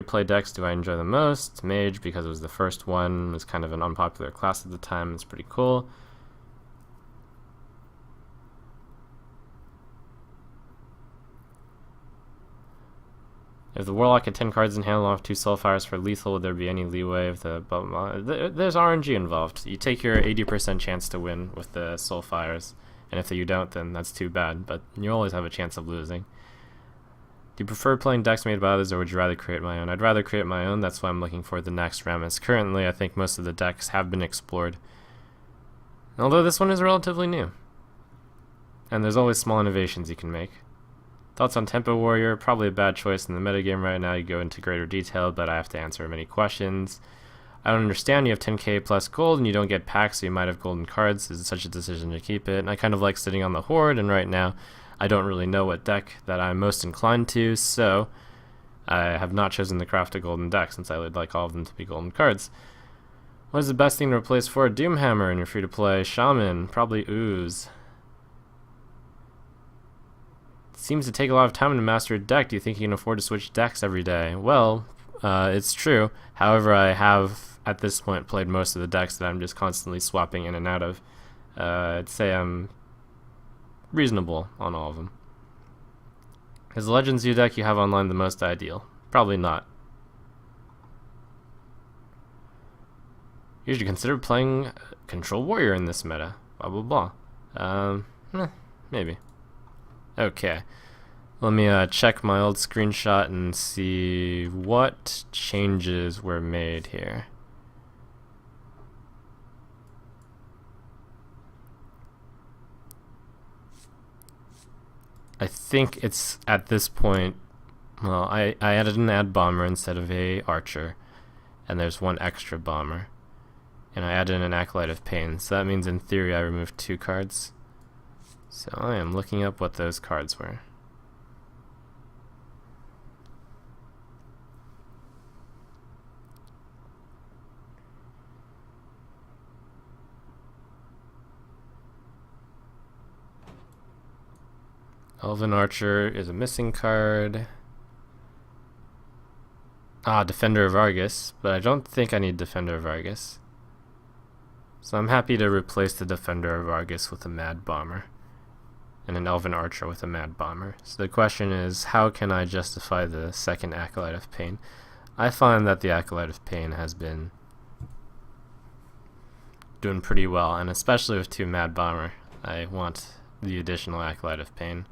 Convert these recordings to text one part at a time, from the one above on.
play decks do I enjoy the most? Mage, because it was the first one. It was kind of an unpopular class at the time. It's pretty cool. If the Warlock had 10 cards in hand along with 2 Soulfires for lethal, would there be any leeway if the... There's RNG involved. You take your 80% chance to win with the Soulfires, and if you don't, then that's too bad, but you always have a chance of losing. Do you prefer playing decks made by others, or would you rather create my own? I'd rather create my own. That's why I'm looking for the next Rammus. Currently, I think most of the decks have been explored, although this one is relatively new. And there's always small innovations you can make. Thoughts on Tempo Warrior? Probably a bad choice in the metagame right now. You go into greater detail, but I have to answer many questions. I don't understand. You have 10k plus gold and you don't get packs, so you might have golden cards. Is it such a decision to keep it? And I kind of like sitting on the horde, and right now I don't really know what deck that I'm most inclined to, so I have not chosen to craft a golden deck since I would like all of them to be golden cards. What is the best thing to replace for a Doomhammer in your free-to-play? Shaman, probably Ooze. Seems to take a lot of time to master a deck. Do you think you can afford to switch decks every day? Well, it's true. However, I have, at this point, played most of the decks that I'm just constantly swapping in and out of. I'd say I'm reasonable on all of them. Is the Legends U deck you have online the most ideal? Probably not. You should consider playing Control Warrior in this meta. Blah, blah, blah. Maybe. Okay, let me check my old screenshot and see what changes were made here. I think it's at this point, well, I added an ad bomber instead of a archer, and there's one extra bomber, and I added an Acolyte of Pain, so that means in theory I removed 2 cards. So I am looking up what those cards were. Elven Archer is a missing card. Defender of Argus, but I don't think I need Defender of Argus. So I'm happy to replace the Defender of Argus with a Mad Bomber. And an Elven Archer with a Mad Bomber. So the question is, how can I justify the second Acolyte of Pain? I find that the Acolyte of Pain has been doing pretty well, and especially with 2 Mad Bomber, I want the additional Acolyte of Pain.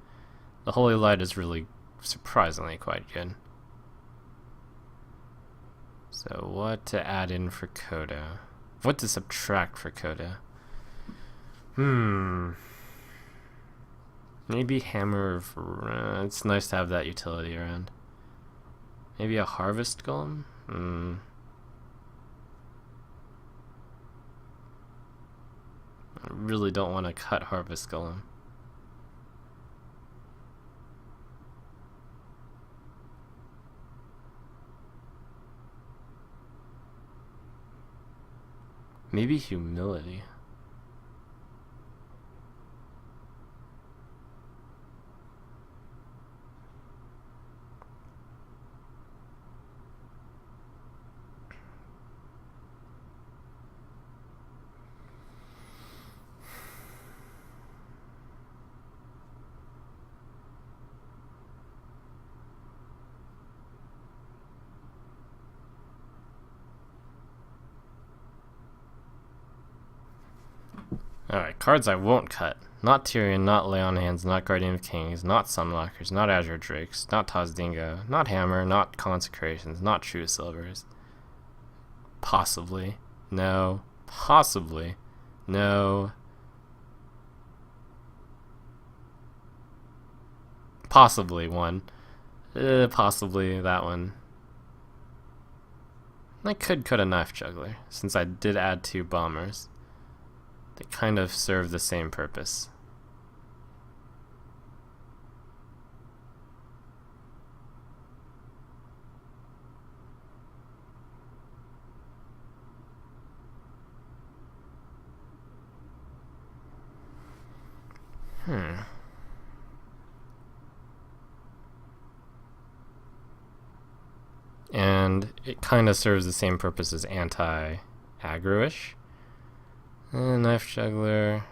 The Holy Light is really surprisingly quite good. So what to add in for Coda? What to subtract for Coda? Maybe Hammer of... it's nice to have that utility around. Maybe a Harvest Golem? I really don't want to cut Harvest Golem. Maybe Humility. Alright, cards I won't cut. Not Tyrion, not Lay on Hands, not Guardian of Kings, not Sunwalkers, not Azure Drakes, not Tazdingo, not Hammer, not Consecrations, not True Silvers. Possibly. No. Possibly. No. Possibly one. Possibly that one. I could cut a Knife Juggler, since I did add 2 bombers. They kind of serve the same purpose. And and it kind of serves the same purpose as anti-aggro-ish. Knife Juggler.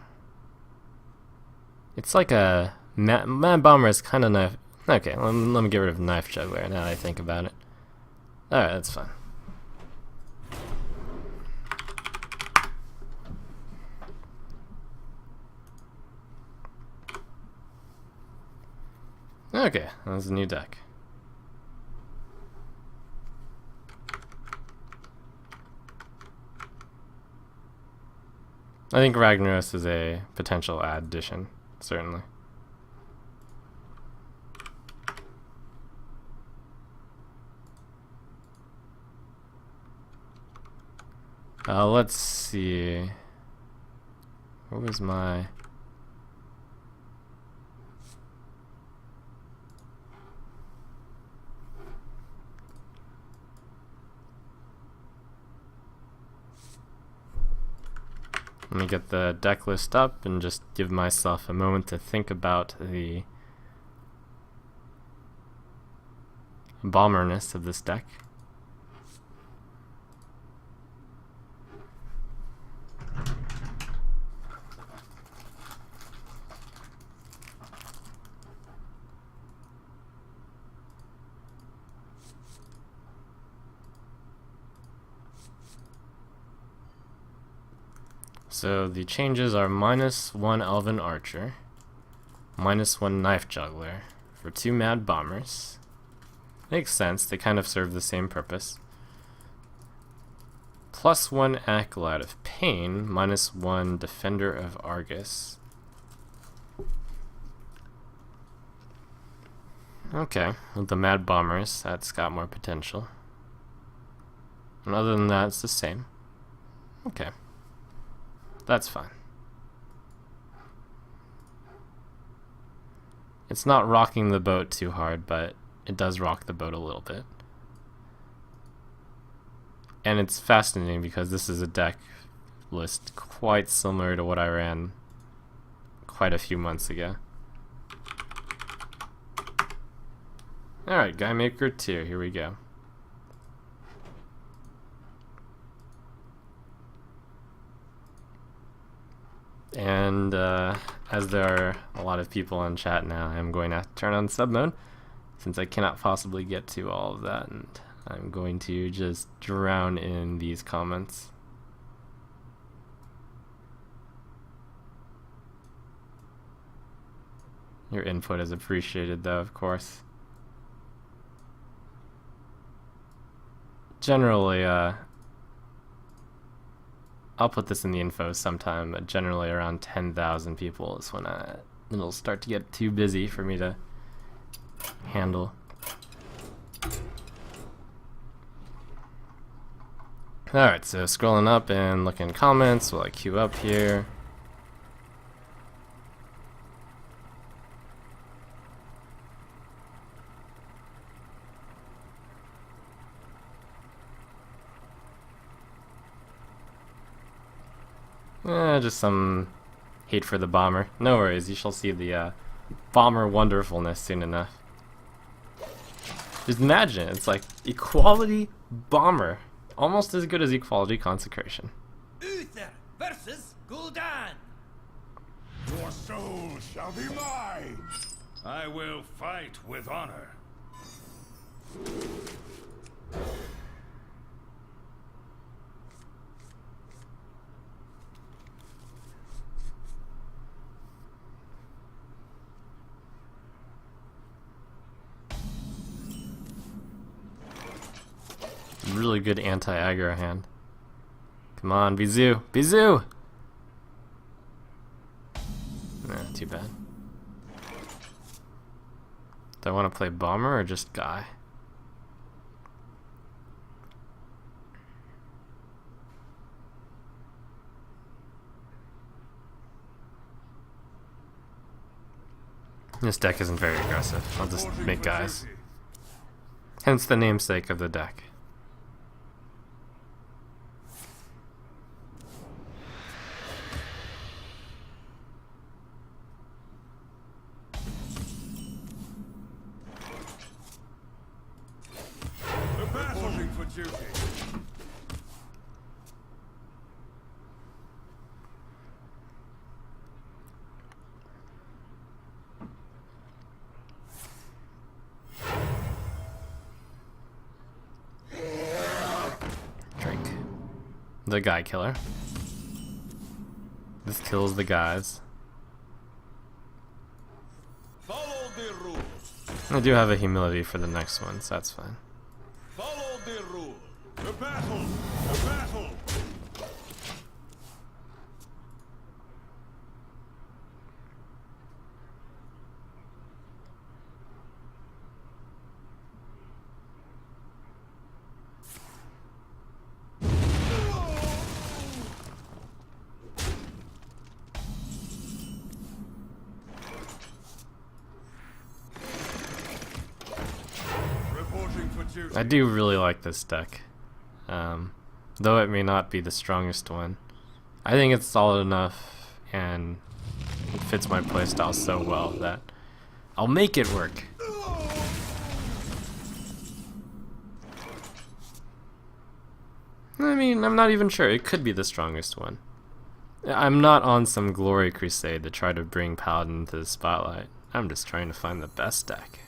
It's like a Mad Bomber is kind of knife. Okay, let me get rid of Knife Juggler now that I think about it. Alright, that's fine. Okay, that's a new deck. I think Ragnaros is a potential addition, certainly. Let's see. What was my... Let me get the deck list up and just give myself a moment to think about the bomberness of this deck. So the changes are -1 Elven Archer, -1 Knife Juggler for 2 Mad Bombers. Makes sense, they kind of serve the same purpose. +1 Acolyte of Pain, -1 Defender of Argus. Okay, with the Mad Bombers, that's got more potential. And other than that, it's the same. Okay. That's fine. It's not rocking the boat too hard, but it does rock the boat a little bit. And it's fascinating because this is a deck list quite similar to what I ran quite a few months ago. Alright, Guy Maker 2, here we go. And as there are a lot of people in chat now, I'm going to turn on sub mode since I cannot possibly get to all of that, and I'm going to just drown in these comments. Your input is appreciated though, of course. Generally, I'll put this in the info sometime, but generally around 10,000 people is when it'll start to get too busy for me to handle. Alright, so scrolling up and looking at comments while I queue up here. Just some hate for the bomber. No worries, you shall see the bomber wonderfulness soon enough. Just imagine, it's like equality bomber. Almost as good as equality consecration. Uther versus Gul'dan. Your soul shall be mine. I will fight with honor. Really good anti-aggro hand. Come on, Bizu! Bizu! Nah, too bad. Do I want to play bomber or just guy? This deck isn't very aggressive. I'll just make guys. Hence the namesake of the deck. for duty. Drink. The guy killer. This kills the guys. Follow the rule. I do have a humility for the next one, so that's fine. Follow the rule. The battle. The battle. Reporting for duty. I do really like this deck. Though it may not be the strongest one. I think it's solid enough and it fits my playstyle so well that I'll make it work. I mean, I'm not even sure. It could be the strongest one. I'm not on some glory crusade to try to bring Paladin into the spotlight. I'm just trying to find the best deck.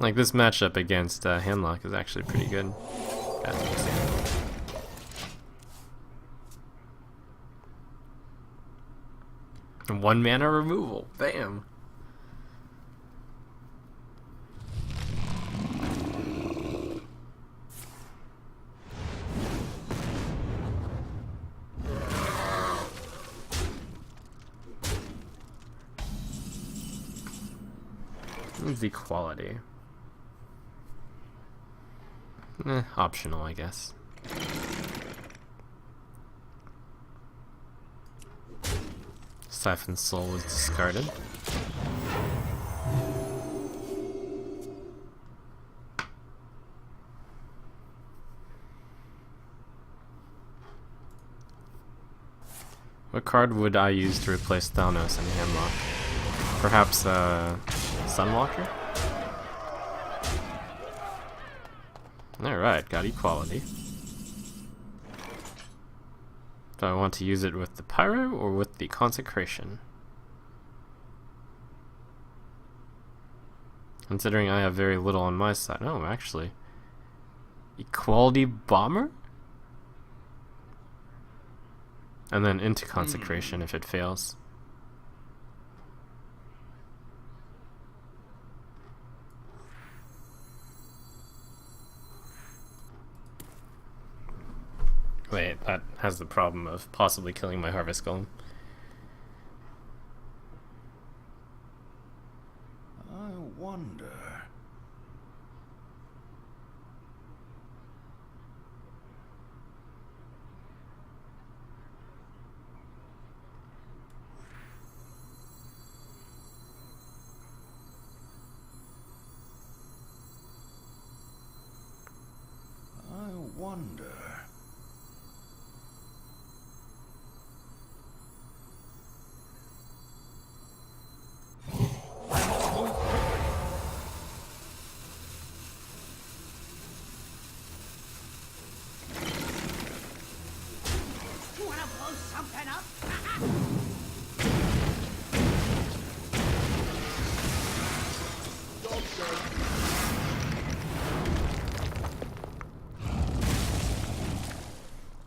Like, this matchup against Handlock is actually pretty good. As an example. One mana removal. Bam. The quality. Optional, I guess. Siphon Soul was discarded. What card would I use to replace Thanos in Handlock? Perhaps Sunwalker? Alright, got equality. Do I want to use it with the Pyro or with the Consecration? Considering I have very little on my side. Oh, actually. Equality Bomber? And then into Consecration if it fails. Wait, that has the problem of possibly killing my Harvest Golem. I wonder. I wonder.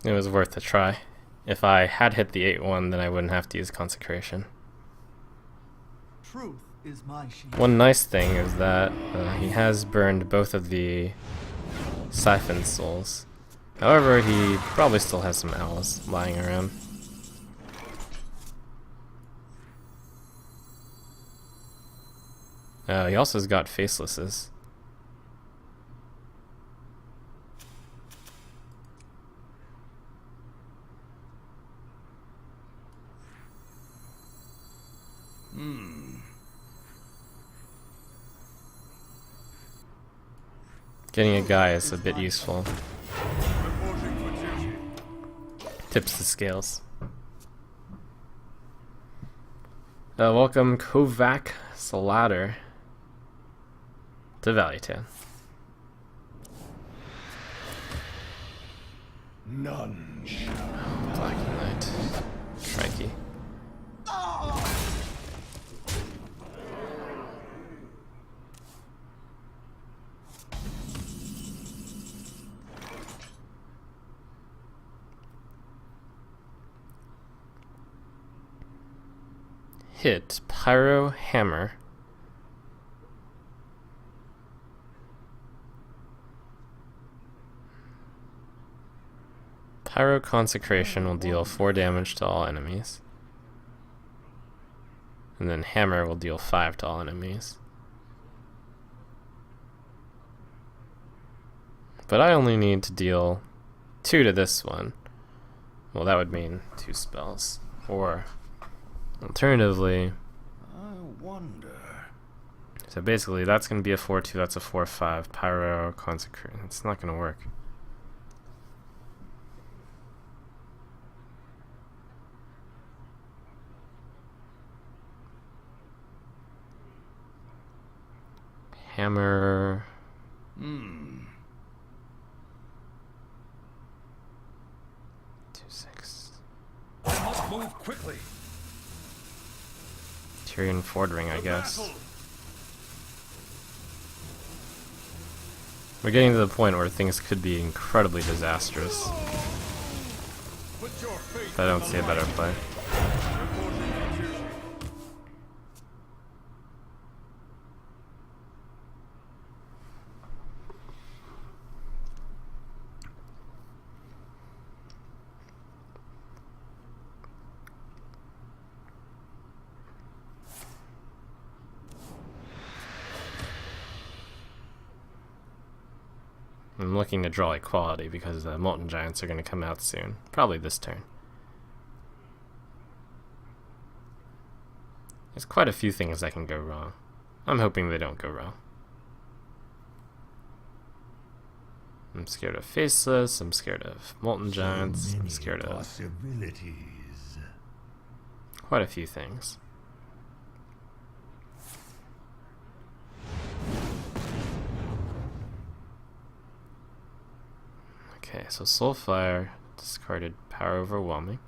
It was worth a try. If I had hit the 8-1, then I wouldn't have to use Consecration. Truth is my shield. One nice thing is that he has burned both of the Siphon Souls. However, he probably still has some owls lying around. He also has got Facelesses. Getting a guy is a bit useful. Tips the scales. Welcome Kovac It's a ladder to Value Town. None shall. Black Knight. Crikey. Hit Pyro Hammer. Pyro Consecration will deal 4 damage to all enemies. And then Hammer will deal 5 to all enemies. But I only need to deal 2 to this one. Well, that would mean 2 spells. Or, alternatively... I wonder. So basically, that's going to be a 4-2, that's a 4-5. Pyro Consecration. It's not going to work. Hammer. 2-6. I must move quickly. Tyrion Fordring, I guess. We're getting to the point where things could be incredibly disastrous. If I don't see a better play. I'm looking to draw equality because the Molten Giants are going to come out soon. Probably this turn. There's quite a few things that can go wrong. I'm hoping they don't go wrong. I'm scared of Faceless, I'm scared of Molten Giants, I'm scared of possibilities. quite a few things. Okay, so Soulfire discarded Power Overwhelming.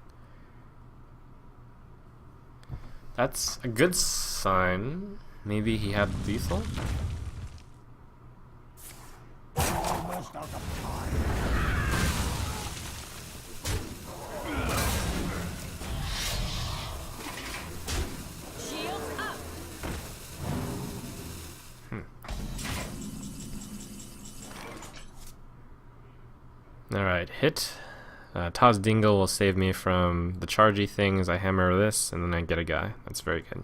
That's a good sign. Maybe he had lethal? Almost out of time. Shields up. Alright, hit. Taz Dingle will save me from the chargy things. I hammer this, and then I get a guy. That's very good.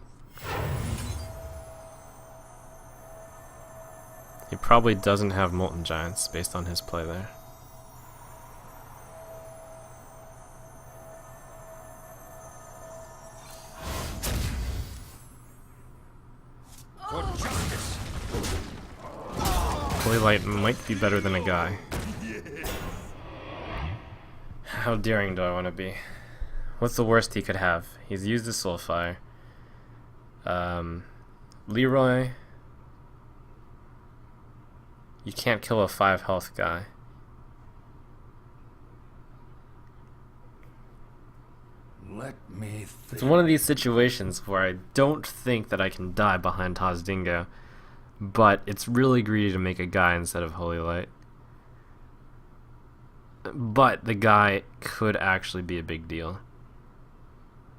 He probably doesn't have Molten Giants based on his play there. For justice. Holy Light might be better than a guy. How daring do I want to be? What's the worst he could have? He's used his Soulfire. Leroy. You can't kill a 5 health guy. Let me think. It's one of these situations where I don't think that I can die behind Taz Dingo, but it's really greedy to make a guy instead of Holy Light. But the guy could actually be a big deal.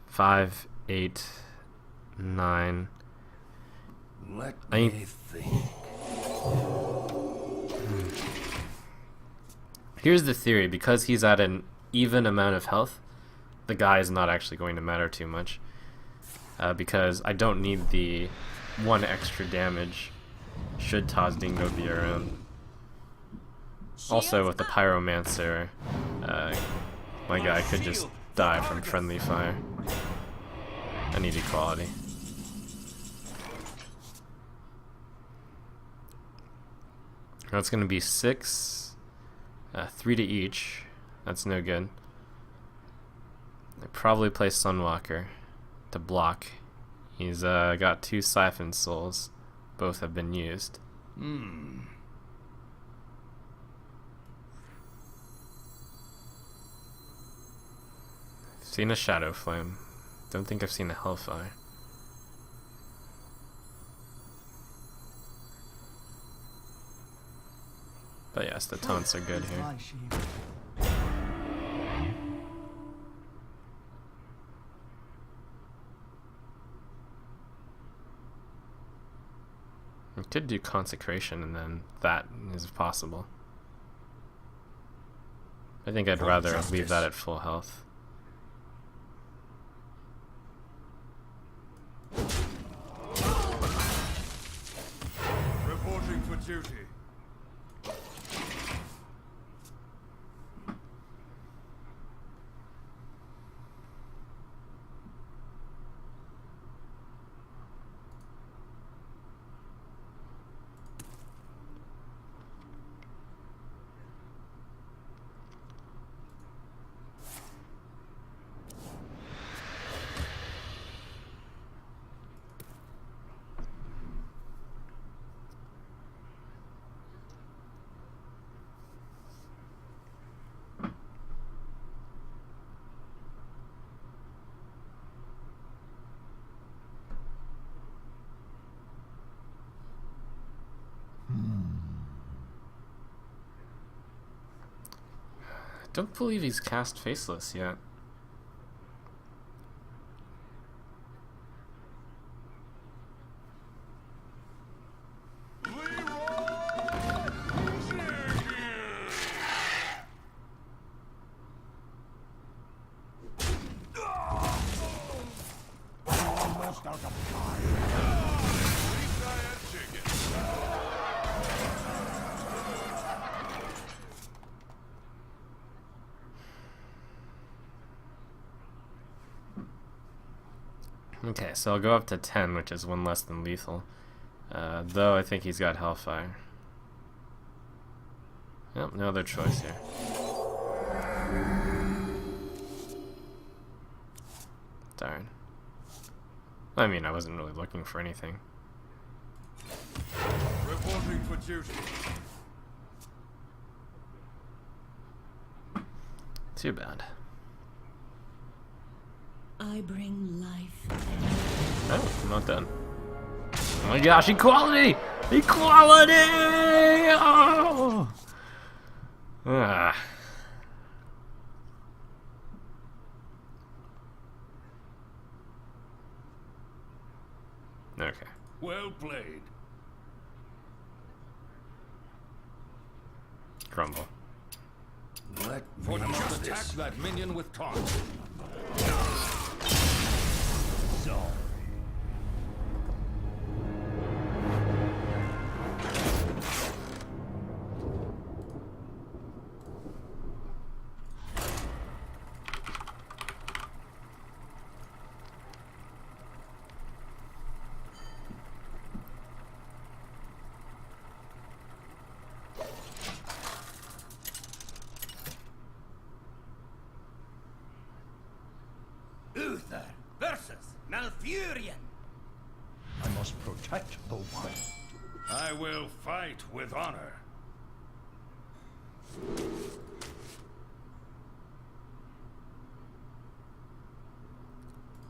5, 8, 9. Let I me need- think. Here's the theory, because he's at an even amount of health, the guy is not actually going to matter too much. Because I don't need the 1 extra damage should Taz Dingo be around. Also, with the Pyromancer, my guy could just die from friendly fire. I need equality. That's going to be 6, 3 to each. That's no good. I probably play Sunwalker to block He's got 2 Siphon Souls. Both have been used. Seen a Shadow Flame. Don't think I've seen a Hellfire. But yes, the taunts are good here. We could do Consecration and then that is possible. I think I'd rather leave that at full health. Reporting for duty. I don't believe he's cast Faceless yet. Almost out of time. Okay, so I'll go up to 10, which is 1 less than lethal. Though I think he's got Hellfire. Yep, no other choice here. Darn. I mean, I wasn't really looking for anything. Reporting for duty. Too bad. I bring life. Oh, I'm not done. Oh my gosh, equality! Equality! Oh! Ah. Okay. Well played. Crumble. Let For me just this. attack that minion with taunt. Sorry. Uther versus Malfurion. I must protect the wild. I will fight with honor.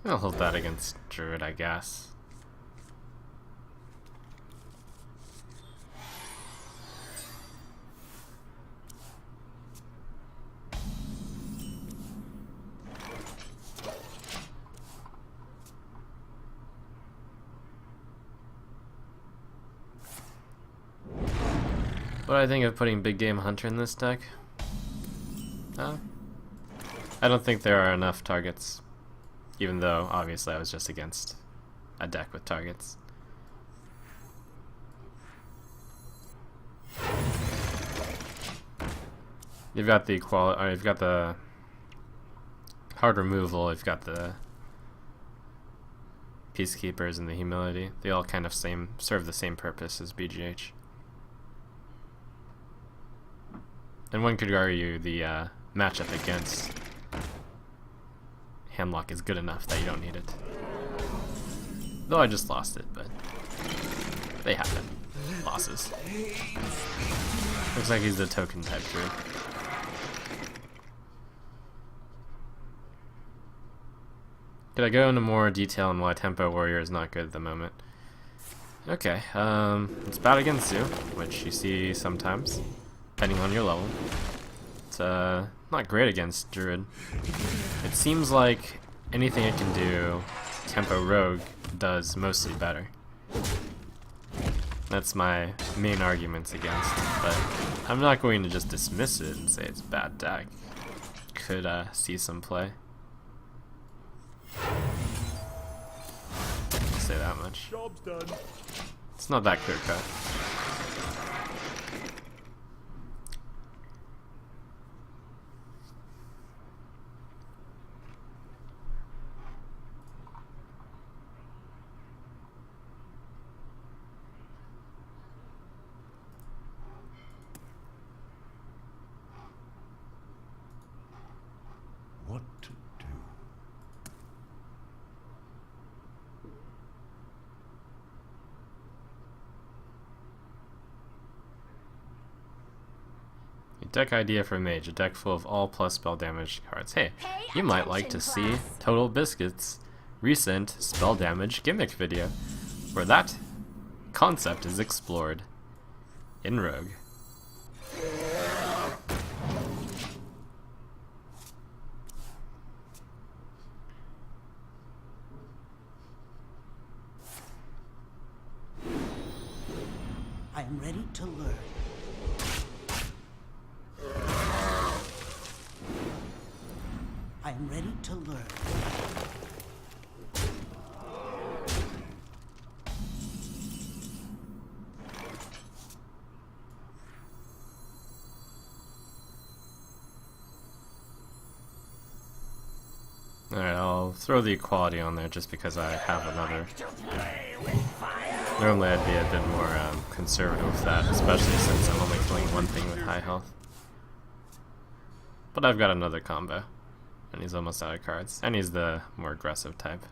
I'll hold that against Druid, I guess. What do I think of putting Big Game Hunter in this deck? I don't think there are enough targets. Even though, obviously, I was just against a deck with targets. You've got the you've got the hard removal, you've got the Peacekeepers and the Humility. They all kind of serve the same purpose as BGH. And one could argue the matchup against Hemlock is good enough that you don't need it. Though I just lost it, but they happen. Losses. Looks like he's the token type druid. Did I go into more detail on why Tempo Warrior is not good at the moment? Okay, it's bad against Zoo, which you see sometimes, depending on your level. It's not great against Druid. It seems like anything it can do, Tempo Rogue does mostly better. That's my main arguments against, but I'm not going to just dismiss it and say it's a bad deck. Could see some play. I'll say that much. Job's done. It's not that clear cut. What to do? A deck idea for Mage, a deck full of all plus spell damage cards. Hey, you might like to see Total Biscuit's recent spell damage gimmick video, where that concept is explored in Rogue. I am ready to learn. I am ready to learn. Alright, I'll throw the equality on there just because I have another. Normally I'd be a bit more conservative with that, especially since I'm only killing one thing with high health. But I've got another combo, and he's almost out of cards, and he's the more aggressive type.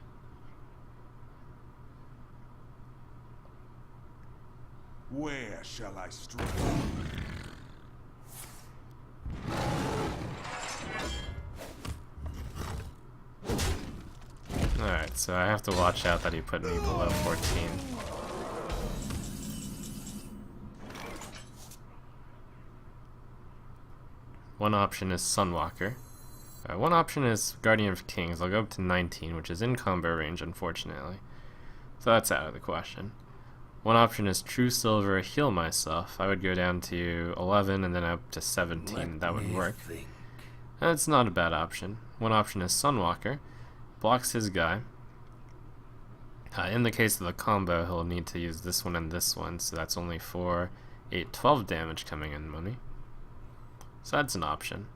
Where shall I strike? Alright, so I have to watch out that he put me below 14. One option is Sunwalker. One option is Guardian of Kings. I'll go up to 19, which is in combo range, unfortunately. So that's out of the question. One option is True Silver, Heal Myself. I would go down to 11 and then up to 17. That would work. That's not a bad option. One option is Sunwalker. Blocks his guy. In the case of the combo, he'll need to use this one and this one, so that's only 4, 8, 12 damage coming in money. So that's an option.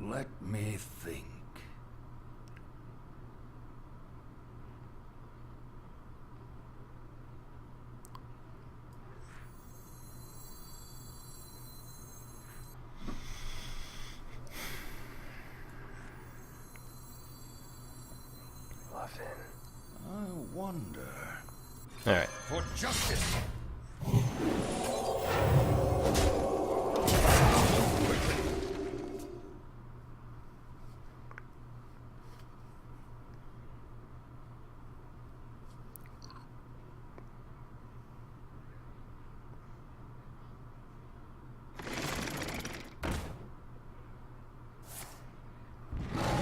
Let me think. I wonder. Alright. For justice.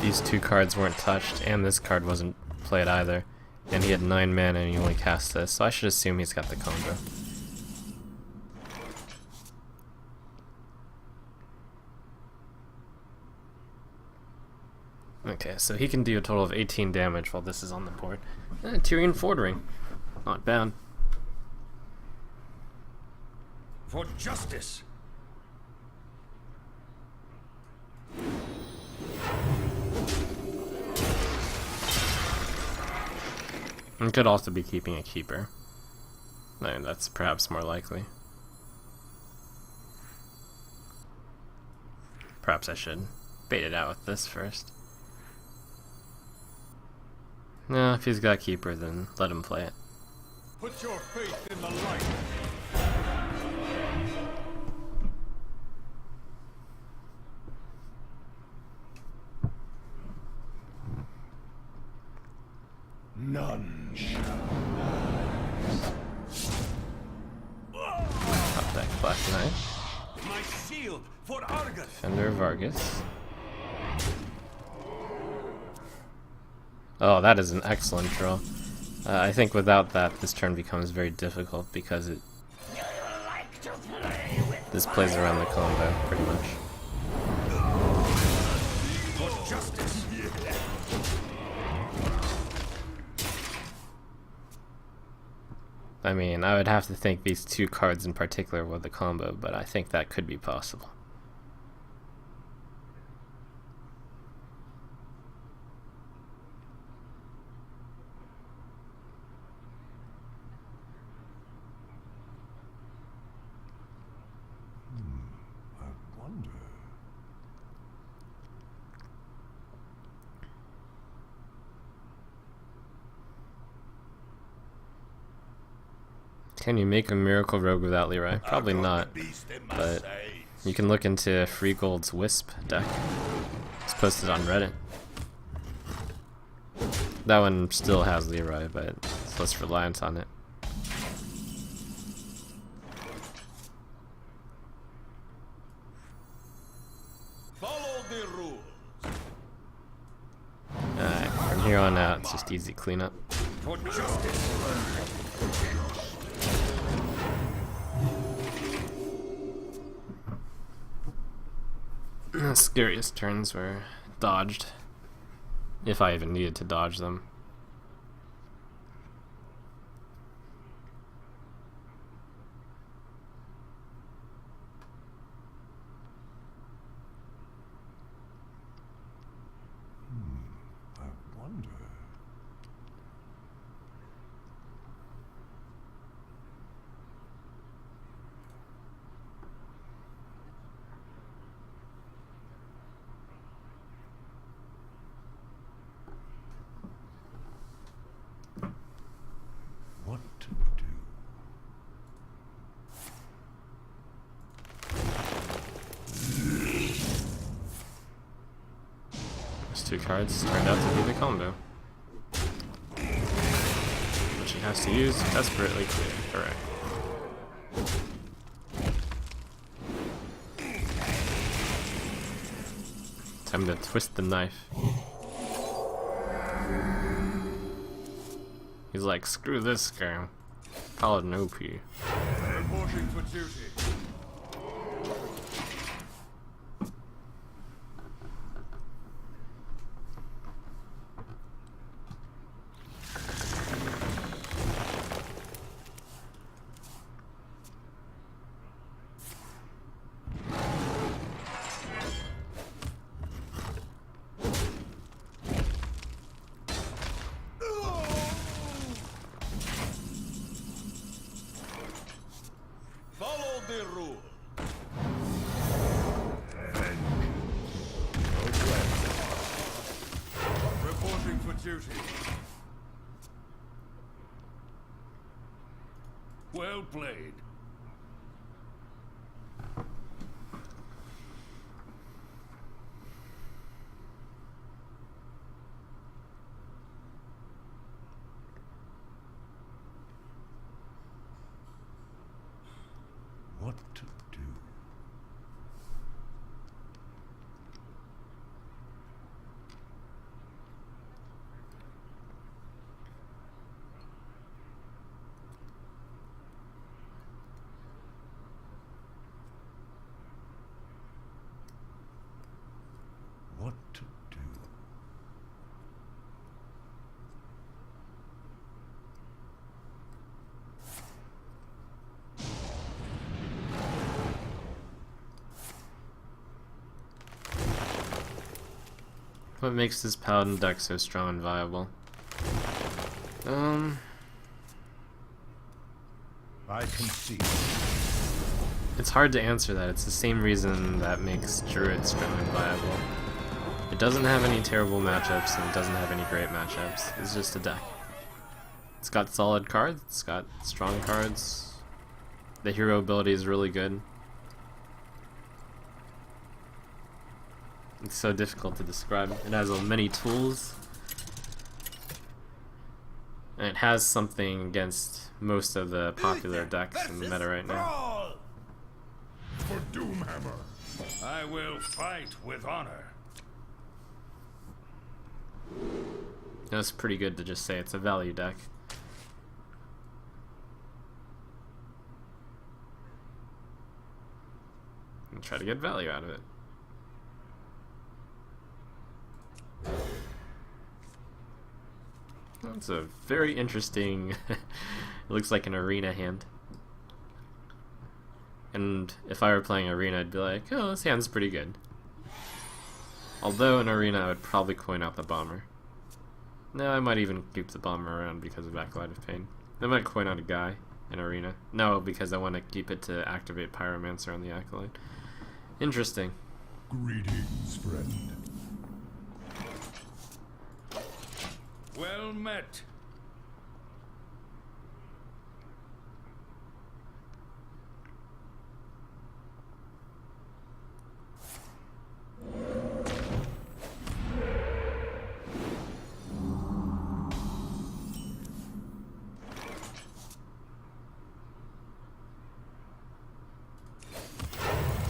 These two cards weren't touched, and this card wasn't played either. And he had 9 mana and he only cast this, so I should assume he's got the combo. Okay, so he can do a total of 18 damage while this is on the board. Tyrion Fordring. Not bad. For justice. And could also be keeping a keeper. I mean, that's perhaps more likely. Perhaps I should bait it out with this first. No, if he's got Keeper, then let him play it. Put your faith in the light. None shall. Top deck Black Knight. My shield for Argus. Defender Vargas. Oh, that is an excellent draw. I think without that, this turn becomes very difficult because this plays around the combo pretty much. For justice. I mean, I would have to think these two cards in particular were the combo, but I think that could be possible. I wonder. Can you make a Miracle Rogue without Leroy? Probably not, but you can look into Free Gold's Wisp deck. It's posted on Reddit. That one still has Leroy, but it's less reliance on it. Follow the rules. Alright, from here on out, it's just easy cleanup. For justice. The scariest turns were dodged, if I even needed to dodge them. I wonder. What to do? Those two cards turned out to be the combo, which he has to use desperately clear. Correct. Time to twist the knife. He's like, screw this guy. Paladin OP. Reporting for duty. Follow the rule. Reporting for duty. Well played. What to do? What to do? What makes this Paladin deck so strong and viable? I can see. It's hard to answer that. It's the same reason that makes Druid strong and viable. It doesn't have any terrible matchups and it doesn't have any great matchups. It's just a deck. It's got solid cards, it's got strong cards. The hero ability is really good. It's so difficult to describe. It has many tools. And it has something against most of the popular decks in the meta right now. For Doomhammer, I will fight with honor. That's pretty good to just say it's a value deck. And try to get value out of it. That's a very interesting, it looks like an arena hand. And if I were playing arena, I'd be like, oh, this hand's pretty good. Although in arena, I would probably coin out the bomber. No, I might even keep the bomber around because of Acolyte of Pain. I might coin out a guy in arena. No, because I want to keep it to activate Pyromancer on the Acolyte. Interesting. Greetings, friend. Well met.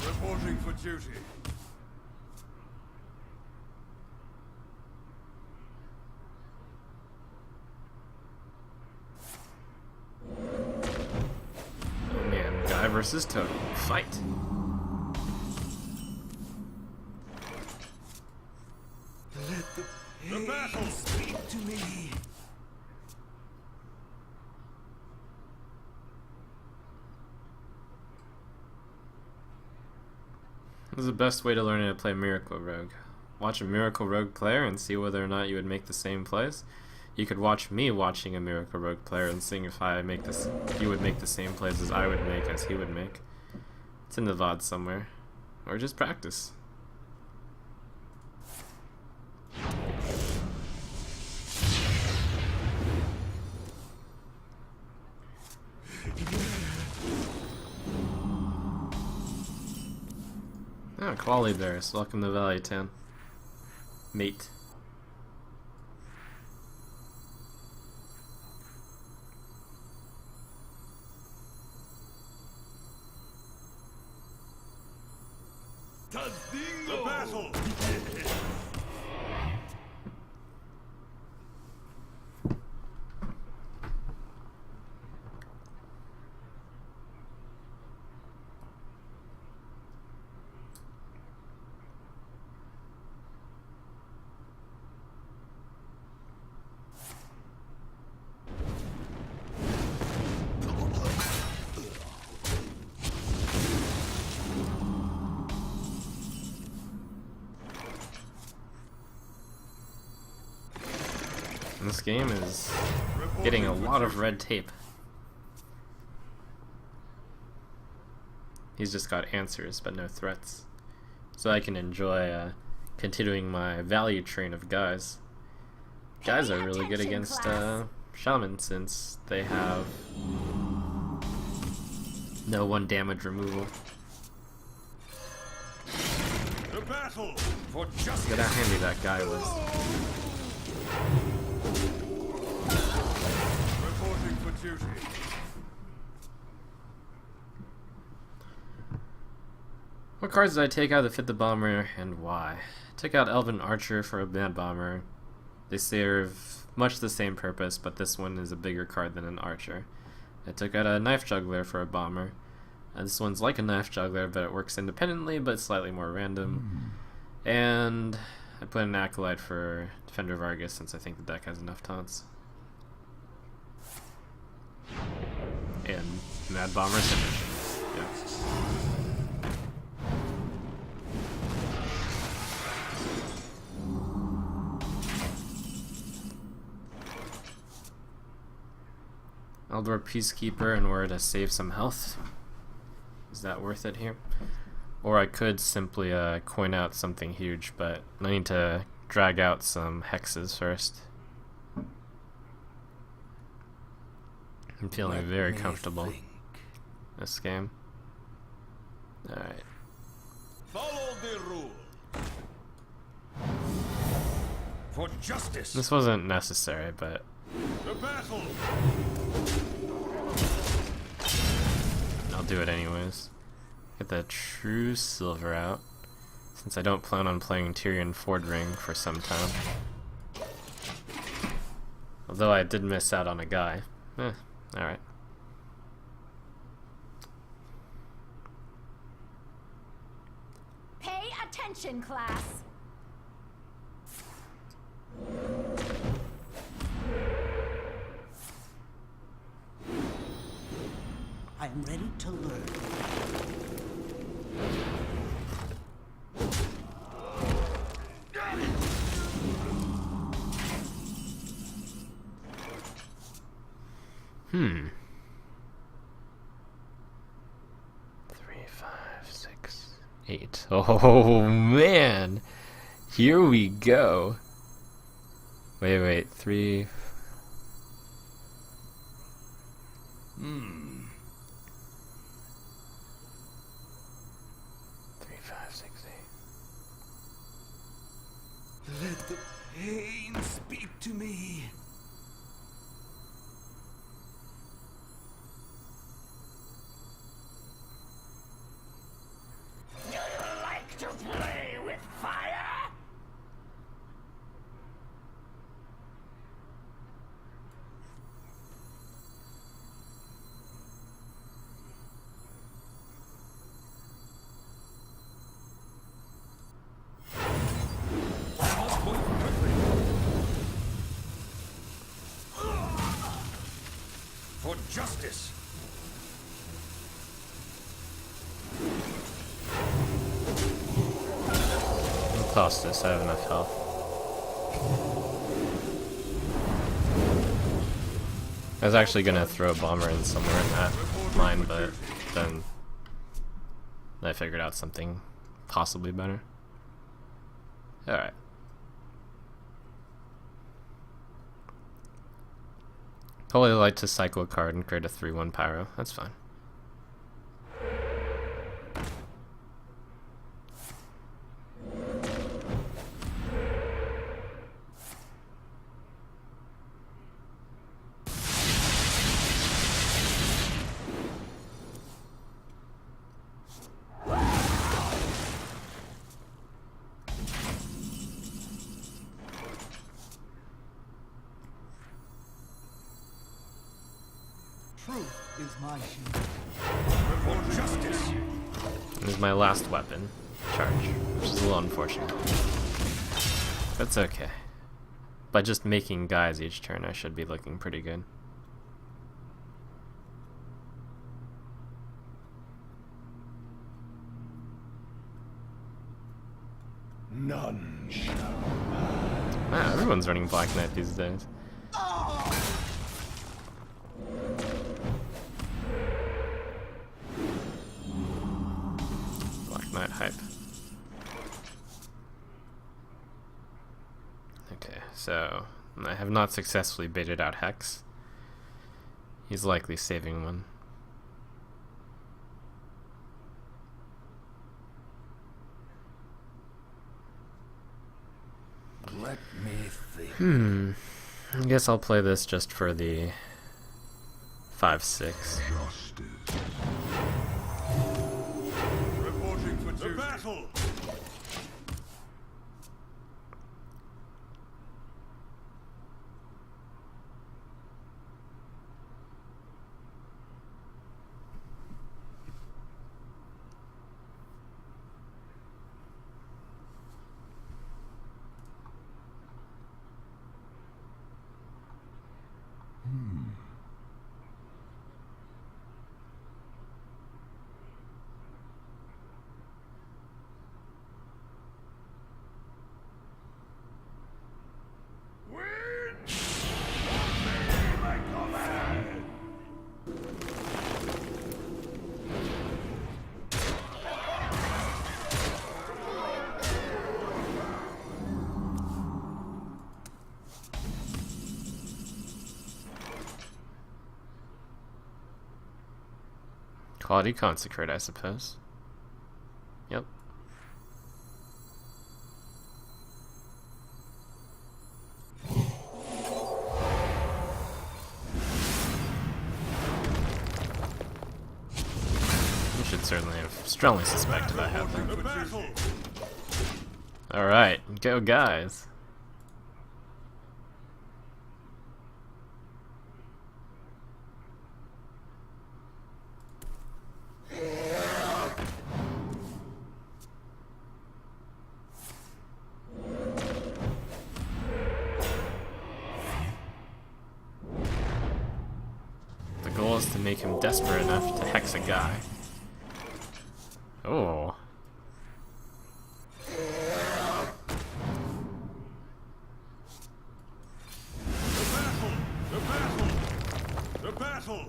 Reporting for duty. Oh man, guy versus totem. Fight! The battle. Speak to me. This is the best way to learn how to play Miracle Rogue. Watch a Miracle Rogue player and see whether or not you would make the same plays. You could watch me watching a Miracle Rogue player and seeing if you would make the same plays as I would make, as he would make. It's in the VOD somewhere. Or just practice. Oh, Quali Bears, welcome to Valley Town. Mate. The battle. This game is getting a lot of red tape. He's just got answers, but no threats. So I can enjoy continuing my value train of guys. Guys are really good against Shaman since they have no 1 damage removal. The battle for justice. Look at how handy that guy was. Reporting for duty. What cards did I take out that fit the bomber and why? I took out Elven Archer for a Mad Bomber. They serve much the same purpose, but this one is a bigger card than an Archer. I took out a Knife Juggler for a bomber. This one's like a Knife Juggler, but it works independently, but slightly more random. And I put an Acolyte for Defender Vargas since I think the deck has enough taunts. And Mad Bomber Signature. Yeah. Eldor Peacekeeper in order to save some health. Is that worth it here? Or I could simply coin out something huge, but I need to drag out some hexes first. I'm feeling very comfortable this game. Alright. Follow the rule. For justice. This wasn't necessary, but The battle. I'll do it anyways. Get the true silver out, since I don't plan on playing Tyrion Fordring for some time. Although I did miss out on a guy. Alright. Pay attention, class. I am ready to learn. Hmm. 3, 5, 6, 8. Oh man! Here we go. Wait, 3. 3, 5, 6, 8. Let the pain speak to me. Do you like to play with fire? For justice. I'll toss this, I have enough health. I was actually gonna throw a bomber in somewhere in that line, but then I figured out something possibly better. Alright. Totally like to cycle a card and create a 3/1 pyro. That's fine. Truth is my shield. For justice. This is my last weapon, charge, which is a little unfortunate. That's okay. By just making guys each turn, I should be looking pretty good. None shall. Ah, everyone's running Black Knight these days. Black Knight hype. Okay, so I have not successfully baited out Hex. He's likely saving one. Let me think. I guess I'll play this just for the 5/6. Justice. Reporting for duty. The battle. Quality Consecrate, I suppose. Yep. You should certainly have strongly suspected I have them. The battle. Alright, go guys. The goal is to make him desperate enough to hex a guy. Oh. The battle. The battle.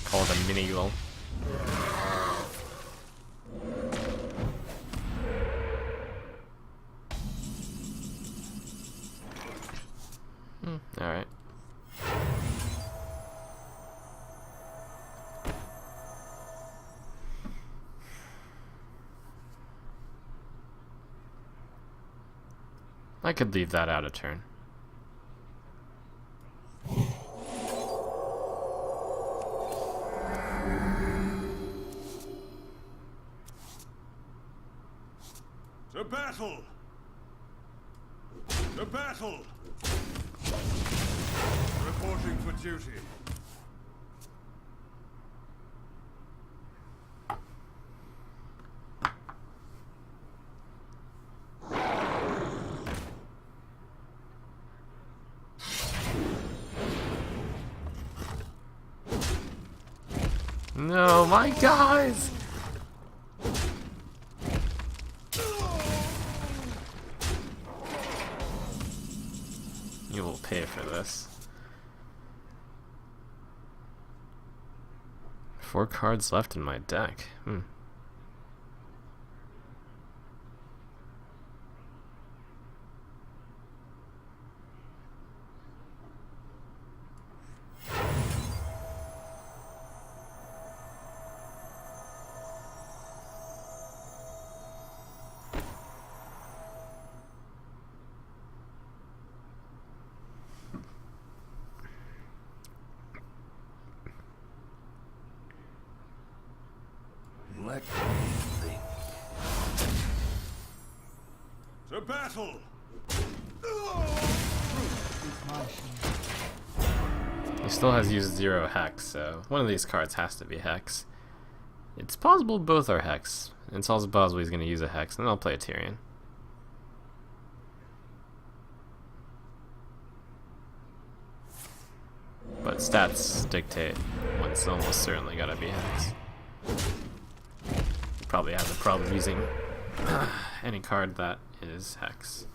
Call it a mini goal. Alright. I could leave that out of turn. The battle. The battle. Reporting for duty. No, my guys! You will pay for this. 4 cards left in my deck. Let me think. The battle. Is my shield. He still has used 0 hex, so one of these cards has to be hex. It's possible both are hex. It's also possible he's going to use a hex, and then I'll play a Tyrion. But stats dictate one's almost certainly gotta be hex. Probably have a problem using any card that is hex.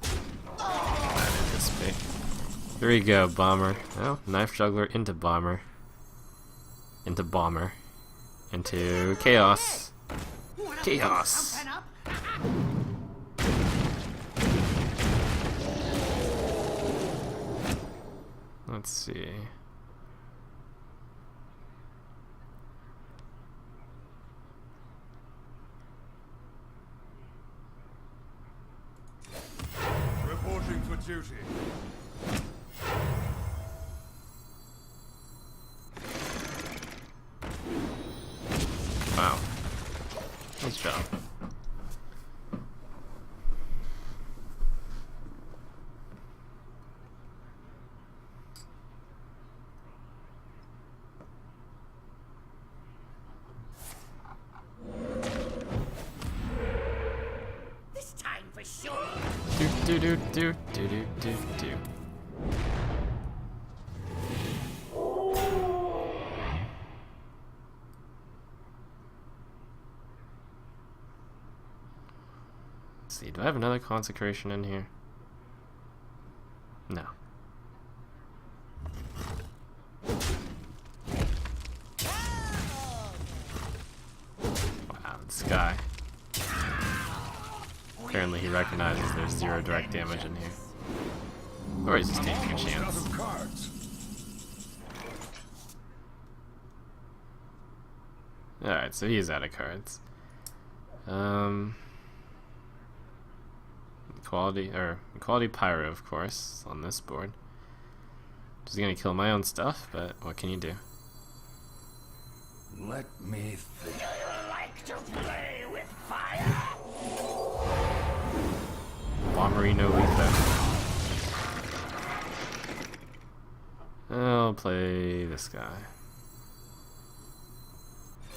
I anticipate. Here we go, bomber. Oh, knife juggler into bomber. Into bomber. Into chaos. Chaos. Let's see. Reporting for duty. Wow. Nice job. This time for sure. Do do do do do do do. Let's see, do I have another consecration in here? No. Apparently he recognizes there's 0 direct damage in here. Or he's just taking a Out chance. of cards. Alright, so he's out of cards. Quality Pyro, of course, on this board. Just gonna kill my own stuff, but what can you do? Let me think. Do you like to play with fire? Bomberino Letho. I'll play this guy.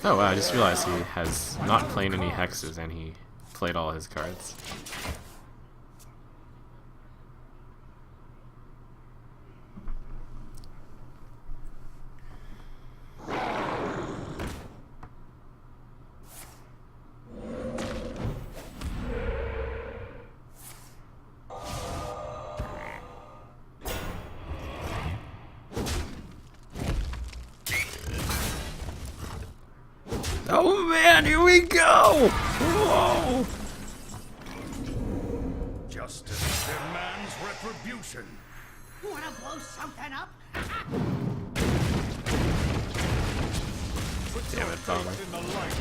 Oh wow, I just realized he has not played any hexes and he played all his cards. Oh man, here we go! Whoa! Justice demands retribution. Wanna blow something up? Damn it, Bomber. In the light.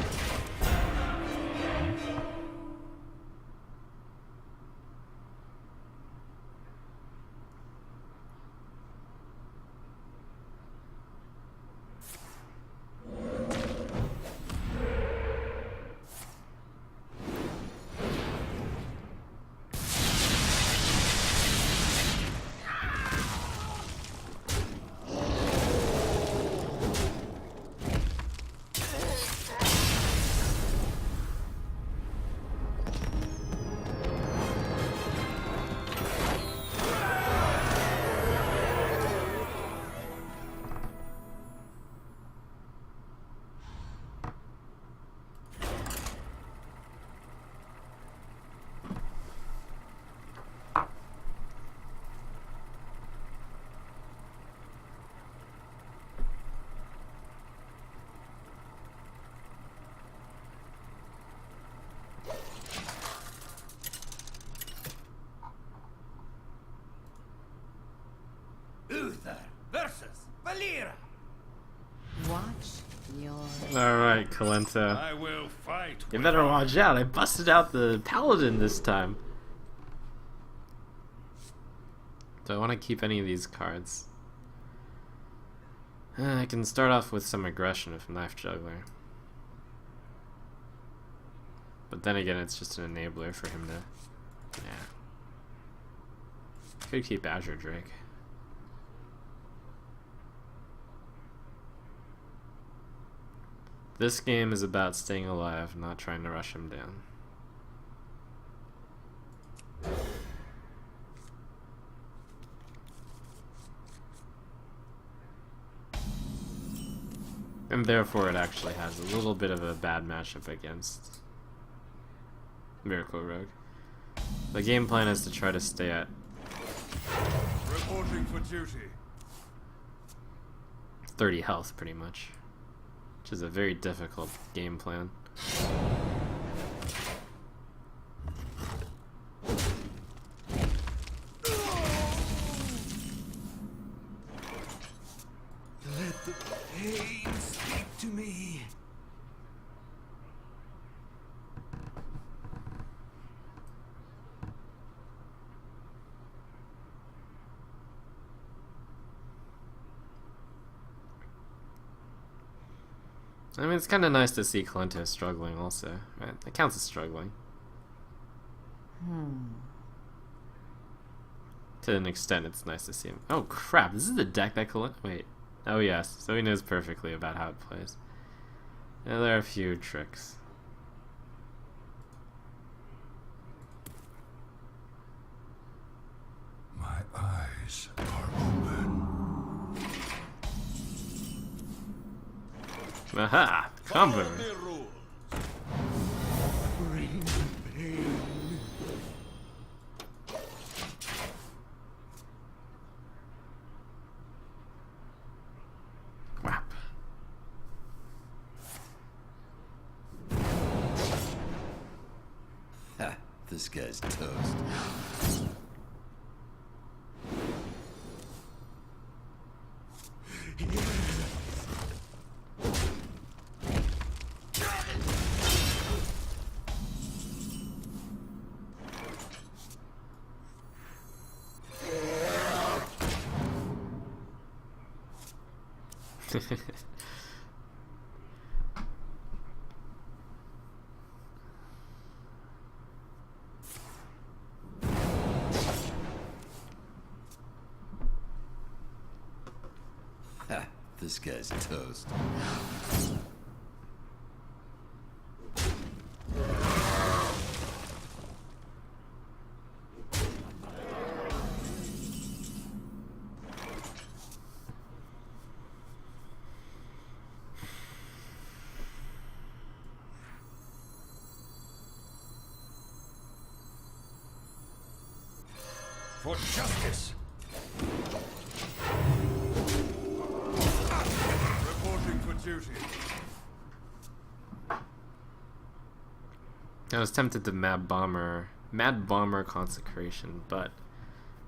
Uther versus Valera. Watch your. Alright, Kalenta. I will fight. You with better honor. watch out, I busted out the Paladin this time. Do I want to keep any of these cards? I can start off with some aggression with Knife Juggler. But then again, it's just an enabler for him to... Yeah. Could keep Azure Drake. This game is about staying alive, not trying to rush him down. And therefore it actually has a little bit of a bad matchup against Miracle Rogue. The game plan is to try to stay at Reporting for duty. 30 health pretty much, which is a very difficult game plan. Let the pain speak to me. I mean, it's kind of nice to see Kalenta struggling also, right? It counts as struggling. To an extent, it's nice to see him. Oh crap, this is the deck that Kalenta... Wait. Oh yes, so he knows perfectly about how it plays. Yeah, there are a few tricks. My eyes are open. Aha! Combo! Follow the rules. Bring pain. Whap. This guy's toast. Ha, this guy's toast. For justice! Reporting for duty. I was tempted to Mad Bomber Consecration, but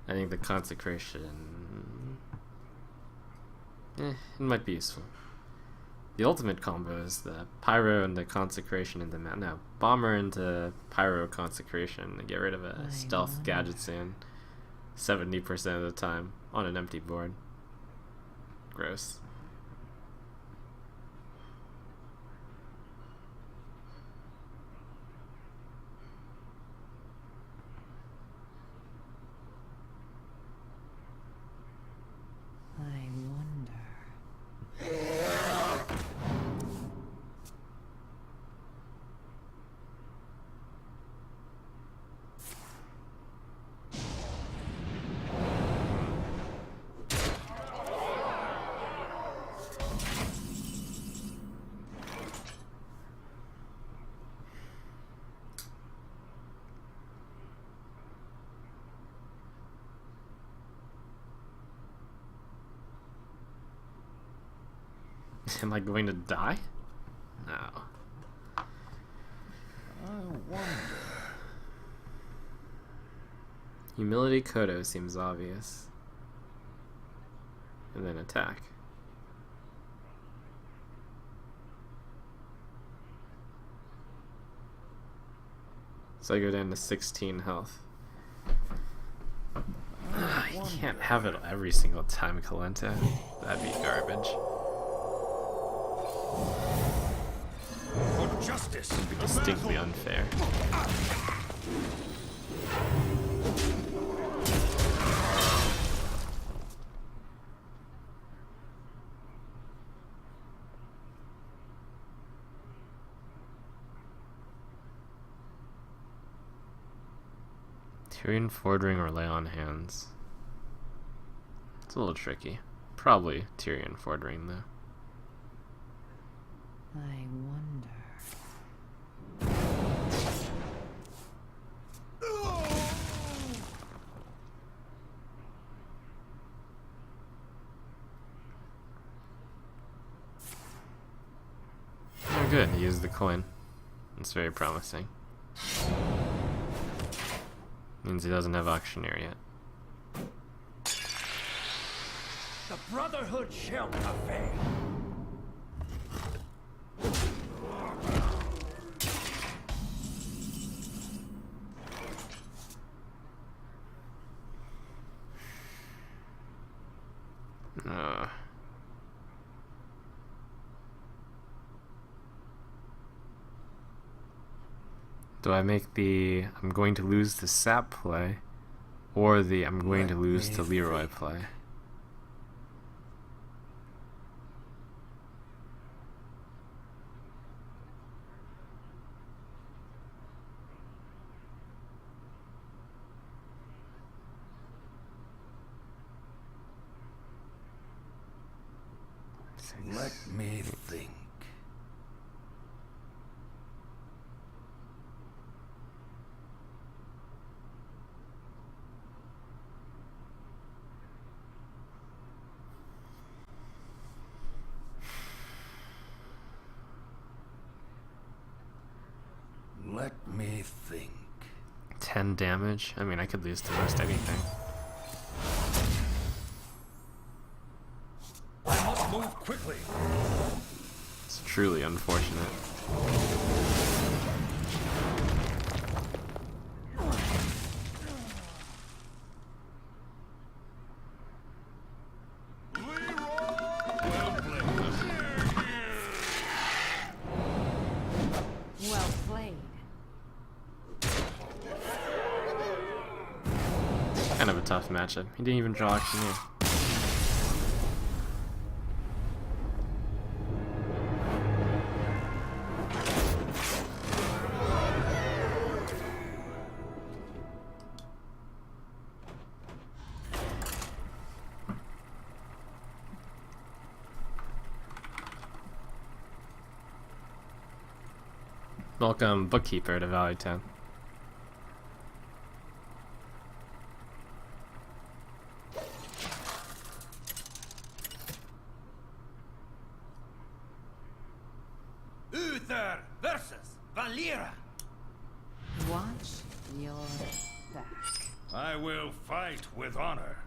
I think the Consecration, it might be useful. The ultimate combo is the Pyro and the Consecration into Bomber into Pyro Consecration to get rid of a stealth gadget soon. 70% of the time on an empty board. Gross. I wonder. Am I going to die? No. I wonder. Humility Kodo seems obvious. And then attack. So I go down to 16 health. You can't have it every single time, Kalenta. That'd be garbage. For justice! It'd be distinctly unfair. Tyrion Fordring or Lay on Hands. It's a little tricky. Probably Tyrion Fordring though. I wonder. Oh good, he used the coin. That's very promising. Means he doesn't have Auctioneer yet. The Brotherhood shall prevail. Do I make the I'm going to lose the sap play, or the I'm going to lose to Leroy play? Let me think. Let me think. damage. I mean, I could lose to most anything. I must move quickly. It's truly unfortunate. Well played. Kind of a tough matchup. He didn't even draw action here. Welcome, Bookkeeper, to Valley Town. Uther versus Valera. Watch your back. I will fight with honor.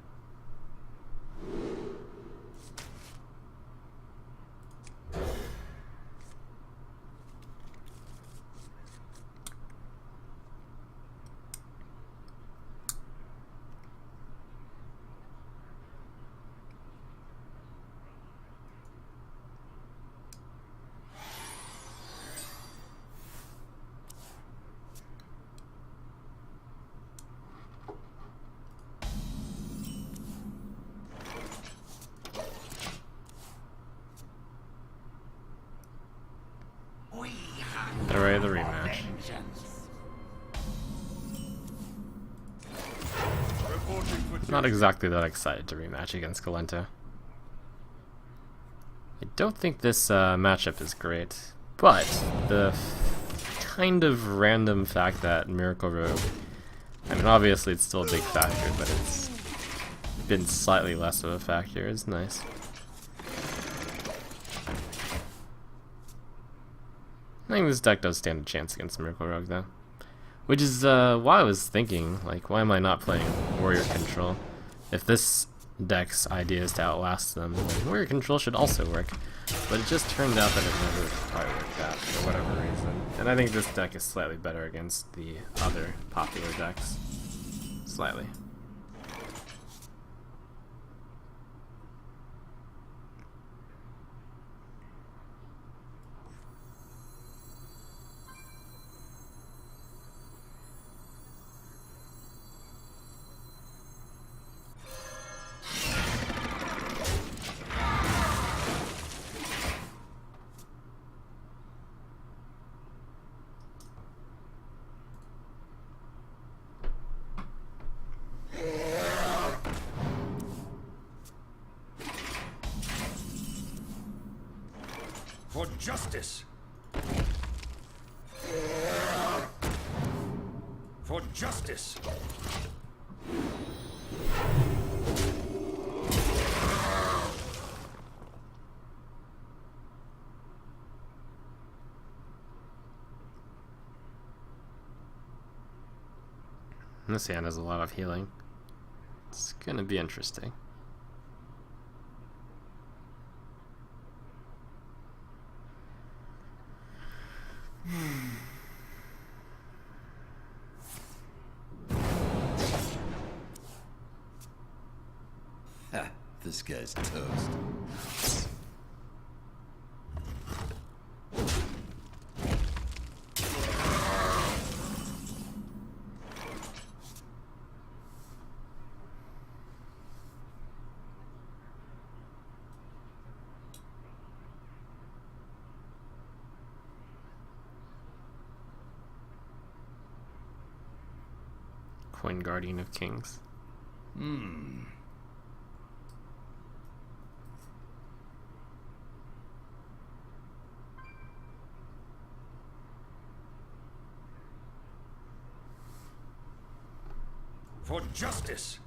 They're ready to rematch. Reporting for Not exactly that excited to rematch against Galento. I don't think this matchup is great, but the kind of random fact that Miracle Rogue, I mean obviously it's still a big factor, but it's been slightly less of a factor is nice. I think this deck does stand a chance against Miracle Rogue though. Which is why I was thinking, like, why am I not playing Warrior Control? If this deck's idea is to outlast them, then Warrior Control should also work. But it just turned out that it never quite worked out for whatever reason. And I think this deck is slightly better against the other popular decks. Slightly. for justice. For justice. This hand has a lot of healing. It's gonna be interesting. Ha, this guy's toast. Coin Guardian of Kings. For justice.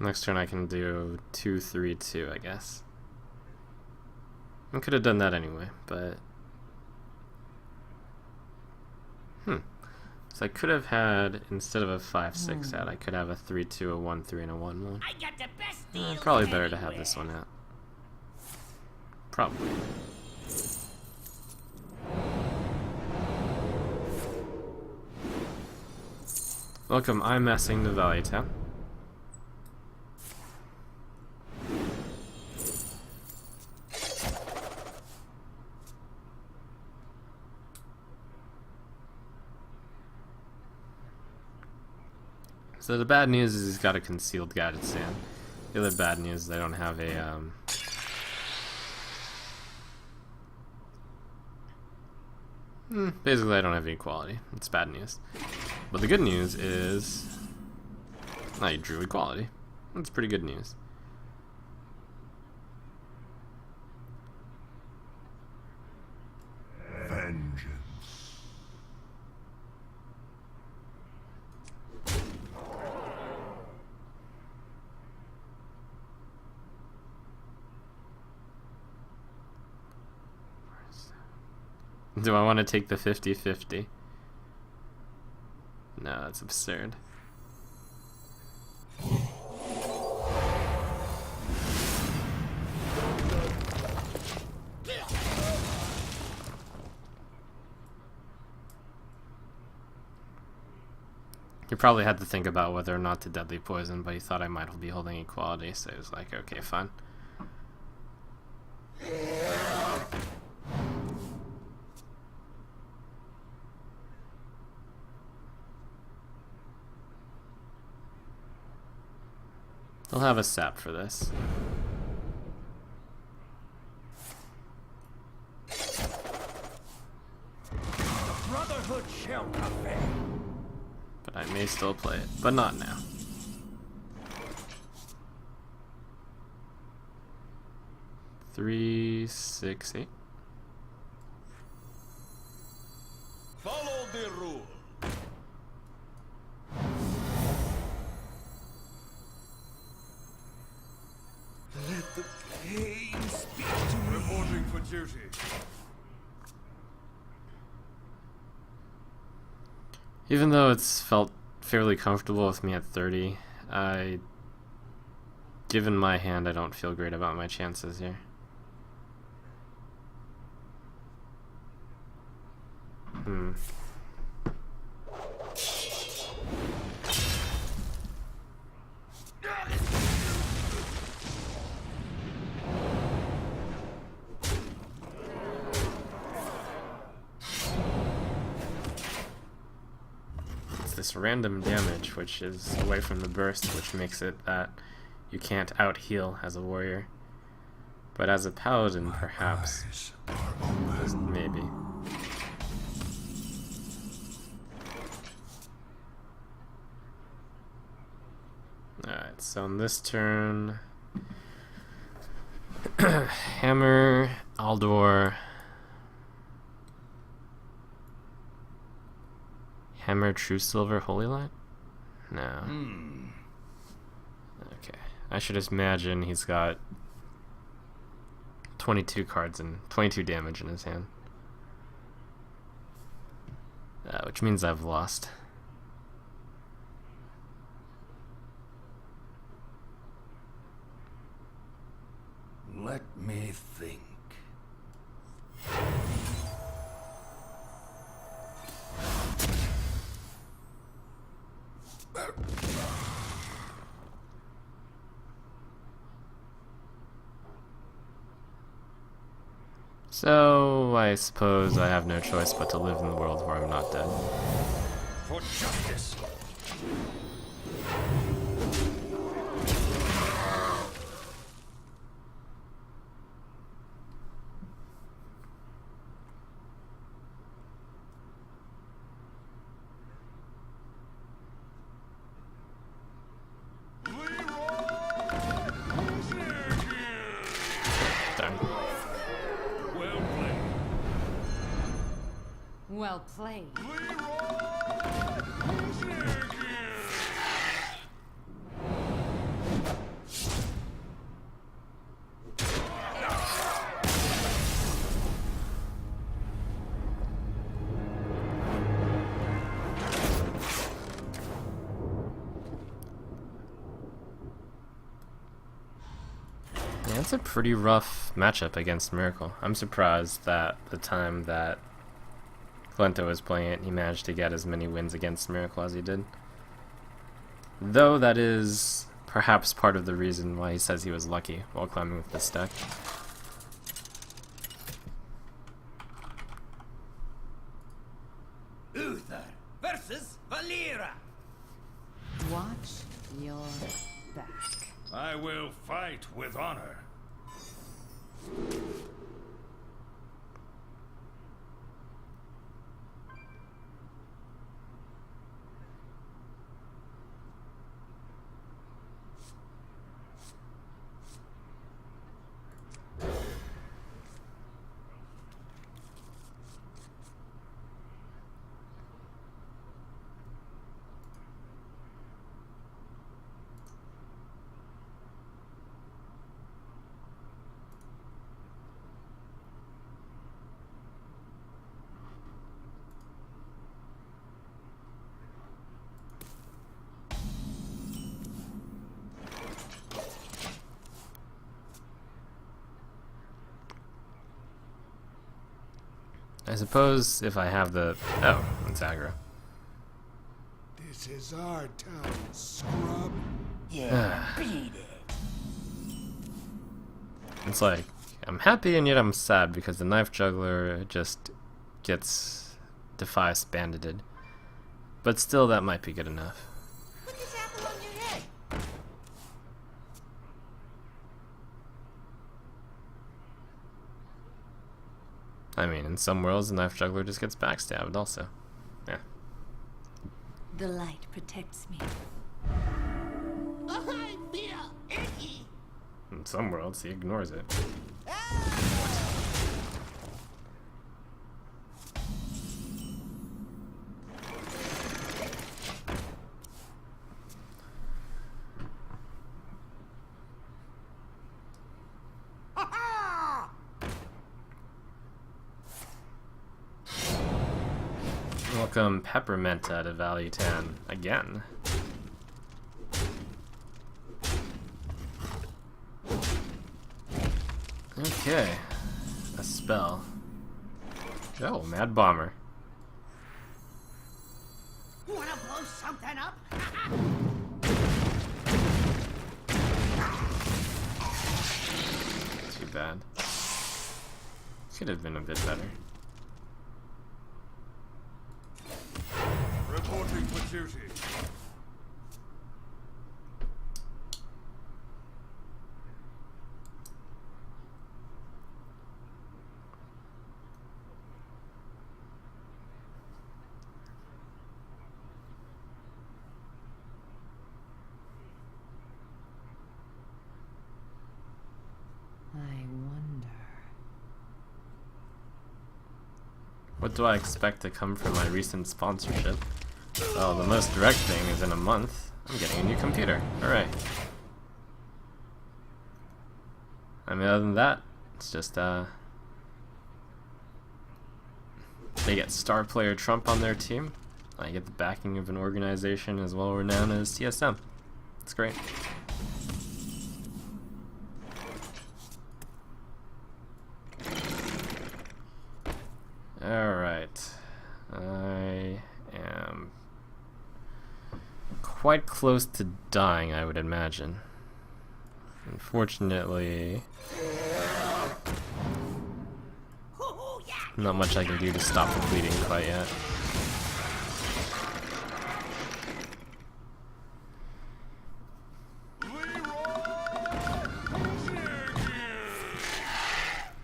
Next turn I can do 2, 3, 2, I guess. I could have done that anyway, but... So I could have had, instead of a 5-6 out, I could have a 3-2, a 1-3, and a 1-1. I got the best deal. Probably better to have this one out. Probably. Welcome, I'm messing to Valley Town. So the bad news is he's got a concealed guided sand. The other bad news is I don't have a basically I don't have any quality. It's bad news. But the good news is I drew equality. That's pretty good news. Vengeance. Do I want to take the 50-50? No, that's absurd. He probably had to think about whether or not to deadly poison, but he thought I might be holding equality, so he was like, okay, fine. They'll have a sap for this. Brotherhood shall prevail. But I may still play it, but not now. Three, 6, 8. Follow the rule. Let the pain speak to me. Reporting for duty. Even though it's felt fairly comfortable with me at 30, given my hand, I don't feel great about my chances here. This random damage, which is away from the burst, which makes it that you can't out heal as a warrior. But as a paladin, perhaps. Eyes are open. Maybe. Alright, so on this turn, Hammer, Aldor. Hammer, True Silver, Holy Light? No. Okay. I should just imagine he's got 22 cards and 22 damage in his hand. Which means I've lost. Let me think. So, I suppose I have no choice but to live in the world where I'm not dead. For justice. Darn. Well played. That's a pretty rough matchup against Miracle. I'm surprised that the time that Glento was playing it, he managed to get as many wins against Miracle as he did. Though that is perhaps part of the reason why he says he was lucky while climbing with this deck. Uther versus Valera. Watch your back. I will fight with honor. I suppose if I have the... Oh, it's aggro. This is our town, scrub. Yeah, beat it. It's like, I'm happy and yet I'm sad because the Knife Juggler just gets Defias bandited. But still, that might be good enough. Put this apple on your head. I mean, in some worlds, the Knife Juggler just gets backstabbed also. Yeah. The light protects me. I feel icky. In some worlds, he ignores it. Welcome Peppermenta to Valley 10 again. Okay, a spell. Oh, Mad Bomber. Wanna blow something up? Too bad. Could have been a bit better. Reporting for duty. I wonder. What do I expect to come from my recent sponsorship? Well, the most direct thing is in a month, I'm getting a new computer. Alright. I mean, other than that, it's just, they get star player Trump on their team. I get the backing of an organization as well renowned as TSM. It's great. Alright. I am quite close to dying, I would imagine. Unfortunately, not much I can do to stop the bleeding quite yet.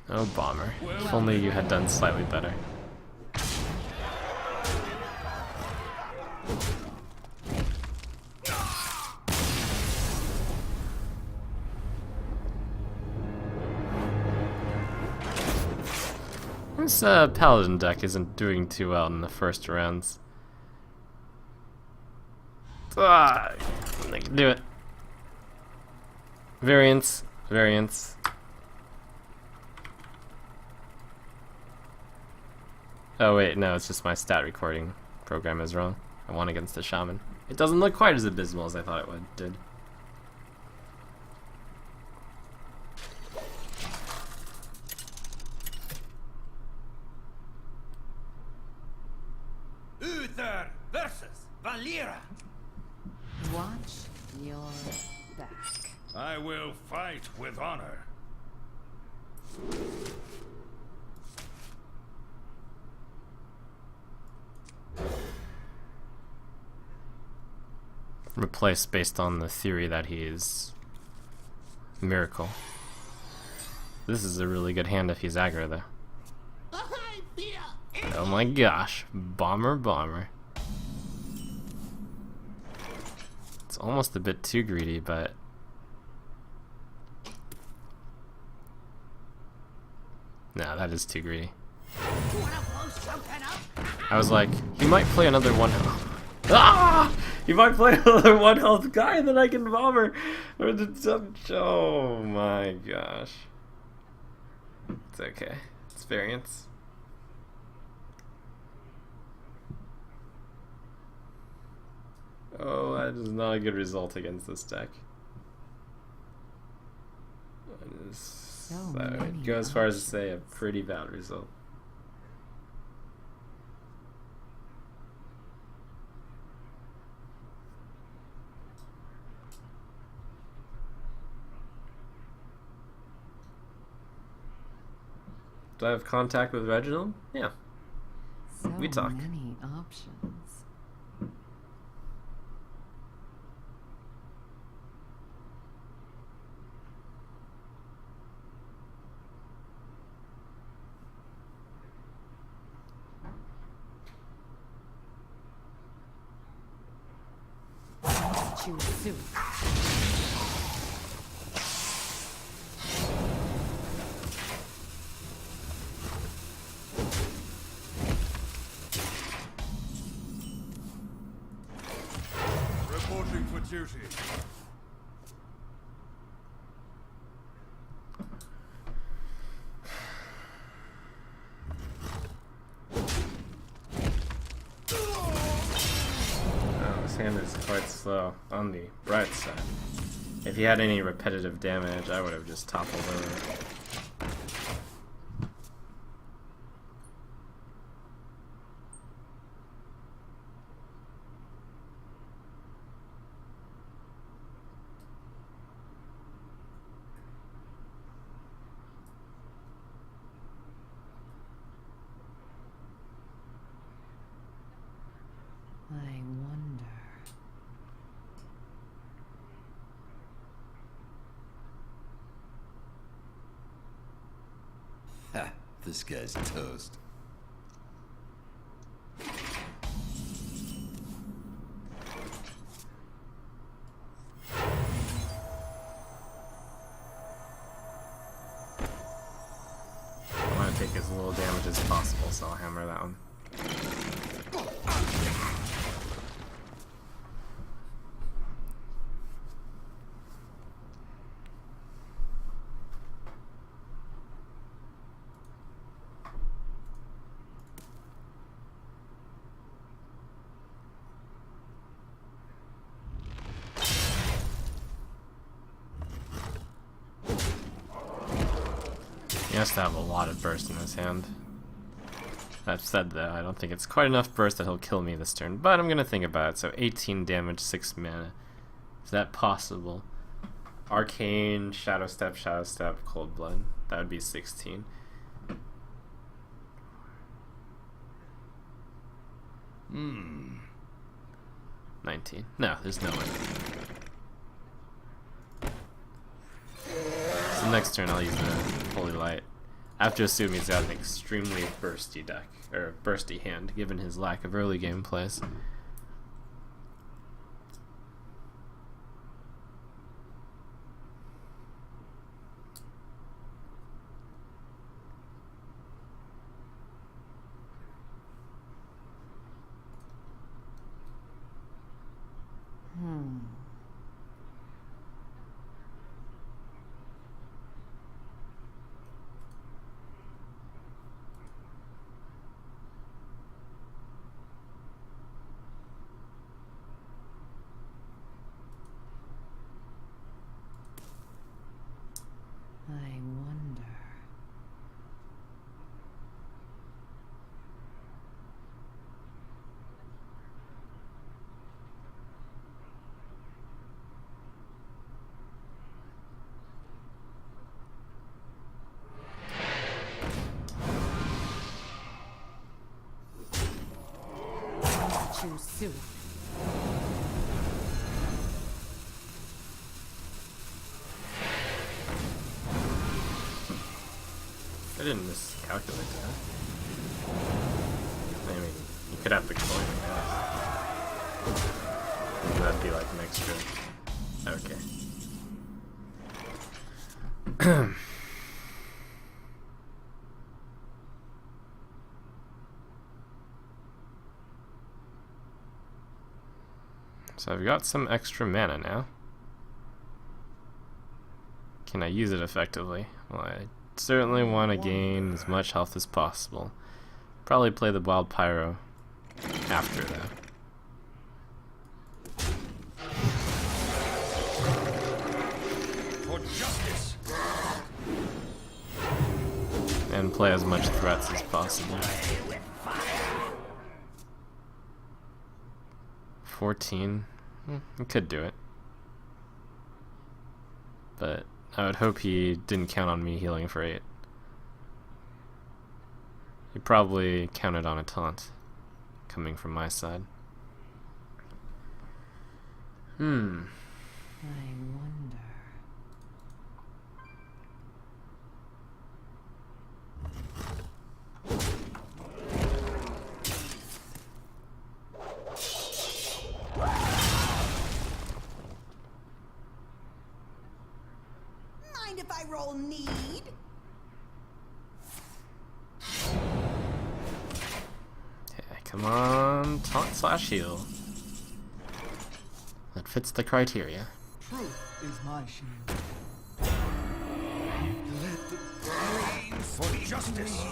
Oh, Bomber. If only you had done slightly better. This Paladin deck isn't doing too well in the first rounds. I can do it. Variance, variance. Oh wait, no, it's just my stat recording program is wrong. I won against the Shaman. It doesn't look quite as abysmal as I thought it did. back. I will fight with honor. Replace based on the theory that he is Miracle. This is a really good hand if he's aggro though. Oh my gosh. Bomber. It's almost a bit too greedy, but no, that is too greedy. I was like, he might play another 1 health. Ah! He might play another 1 health guy, and then I can bomber. Oh my gosh. It's okay. It's variance. Oh, that is not a good result against this deck. I would go as far as to say a pretty bad result. Do I have contact with Reginald? Yeah. So We talk. many options. Choose suit. Reporting for duty. Oh, this hand is quite slow on the right side. If he had any repetitive damage, I would have just toppled over. I wonder. Ha! This guy's toast. I want to take as little damage as possible, so I'll hammer that one. He has to have a lot of burst in his hand. That said though, I don't think it's quite enough burst that he'll kill me this turn, but I'm gonna think about it. So 18 damage, 6 mana. Is that possible? Arcane, Shadow Step, Cold Blood. That would be 16. Hmm. 19. No, there's no way. So next turn I'll use the Holy Light. I have to assume he's got an extremely bursty deck, or bursty hand, given his lack of early game plays. So soon. I didn't miscalculate that. I mean, you could have the coin, I guess. That'd be like an extra. Okay. So I've got some extra mana now. Can I use it effectively? Well, I certainly want to gain as much health as possible. Probably play the Wild Pyro after that. For justice. And play as much threats as possible. 14. I could do it. But I would hope he didn't count on me healing for 8. He probably counted on a taunt coming from my side. I wonder. Mind if I roll need? Yeah, come on, taunt slash heal. That fits the criteria. Truth is my shield. Let the flames For justice.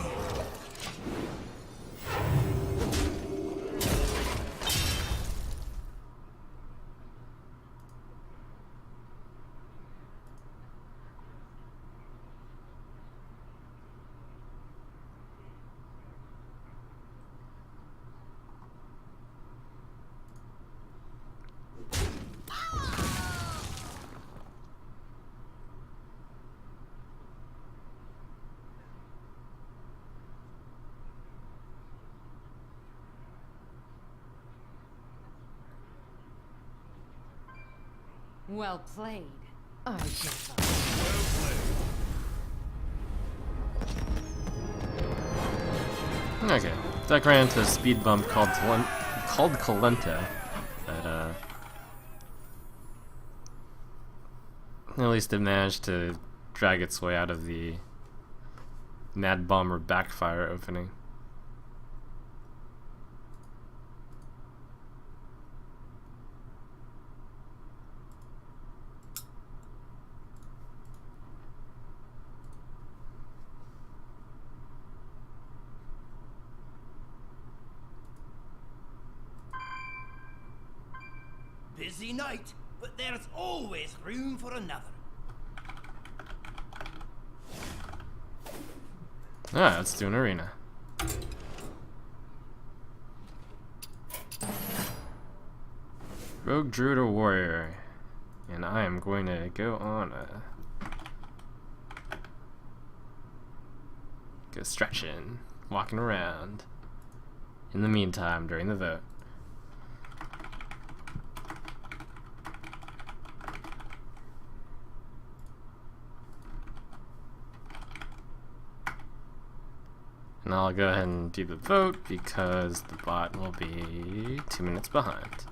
Well played. I give up. Okay, that ran into a speed bump called Colenta. But at least it managed to drag its way out of the Mad Bomber backfire opening. Busy night, but there's always room for another. Ah, let's do an arena. Rogue, Druid, or Warrior. And I am going to go on go stretching, walking around. In the meantime, during the vote. And I'll go ahead and do the vote because the bot will be 2 minutes behind.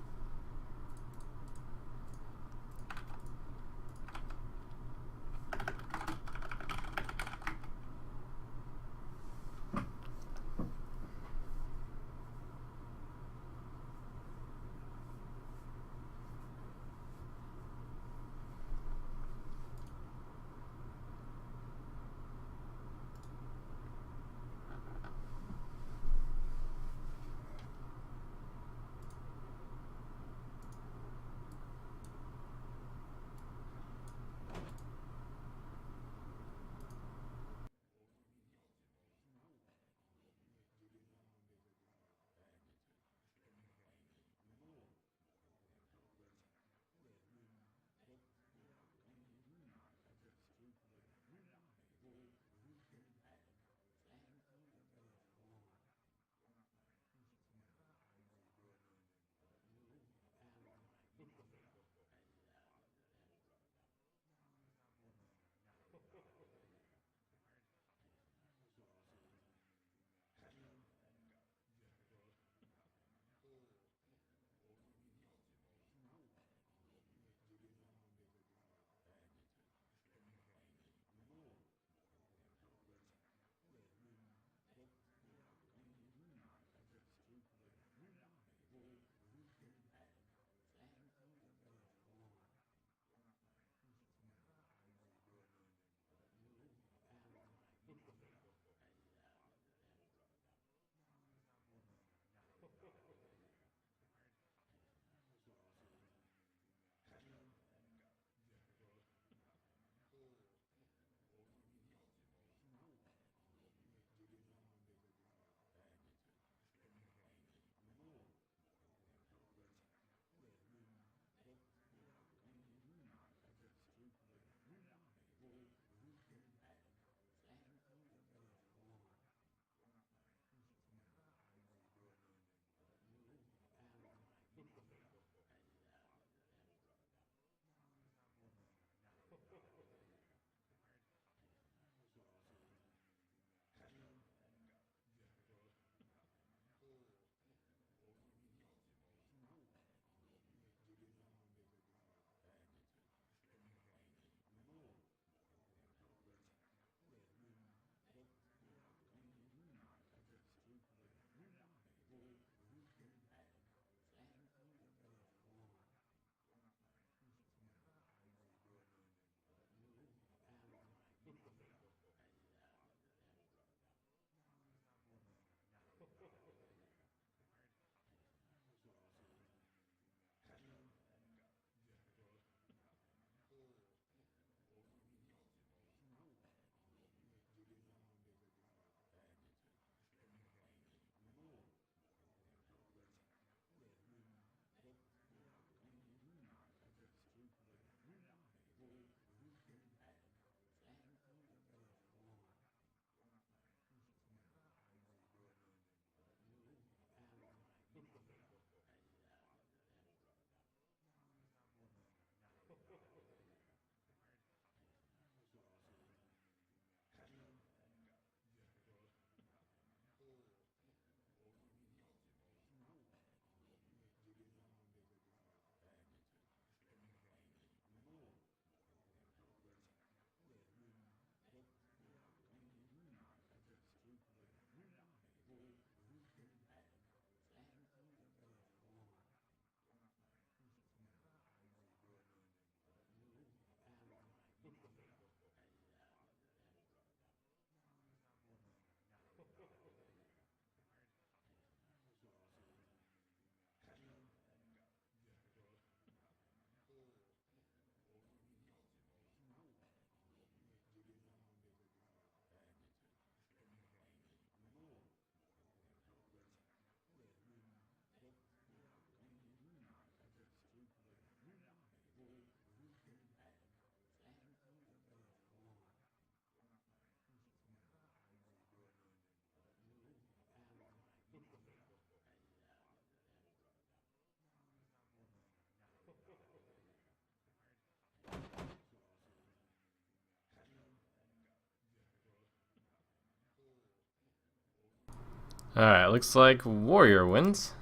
Alright, looks like Warrior wins.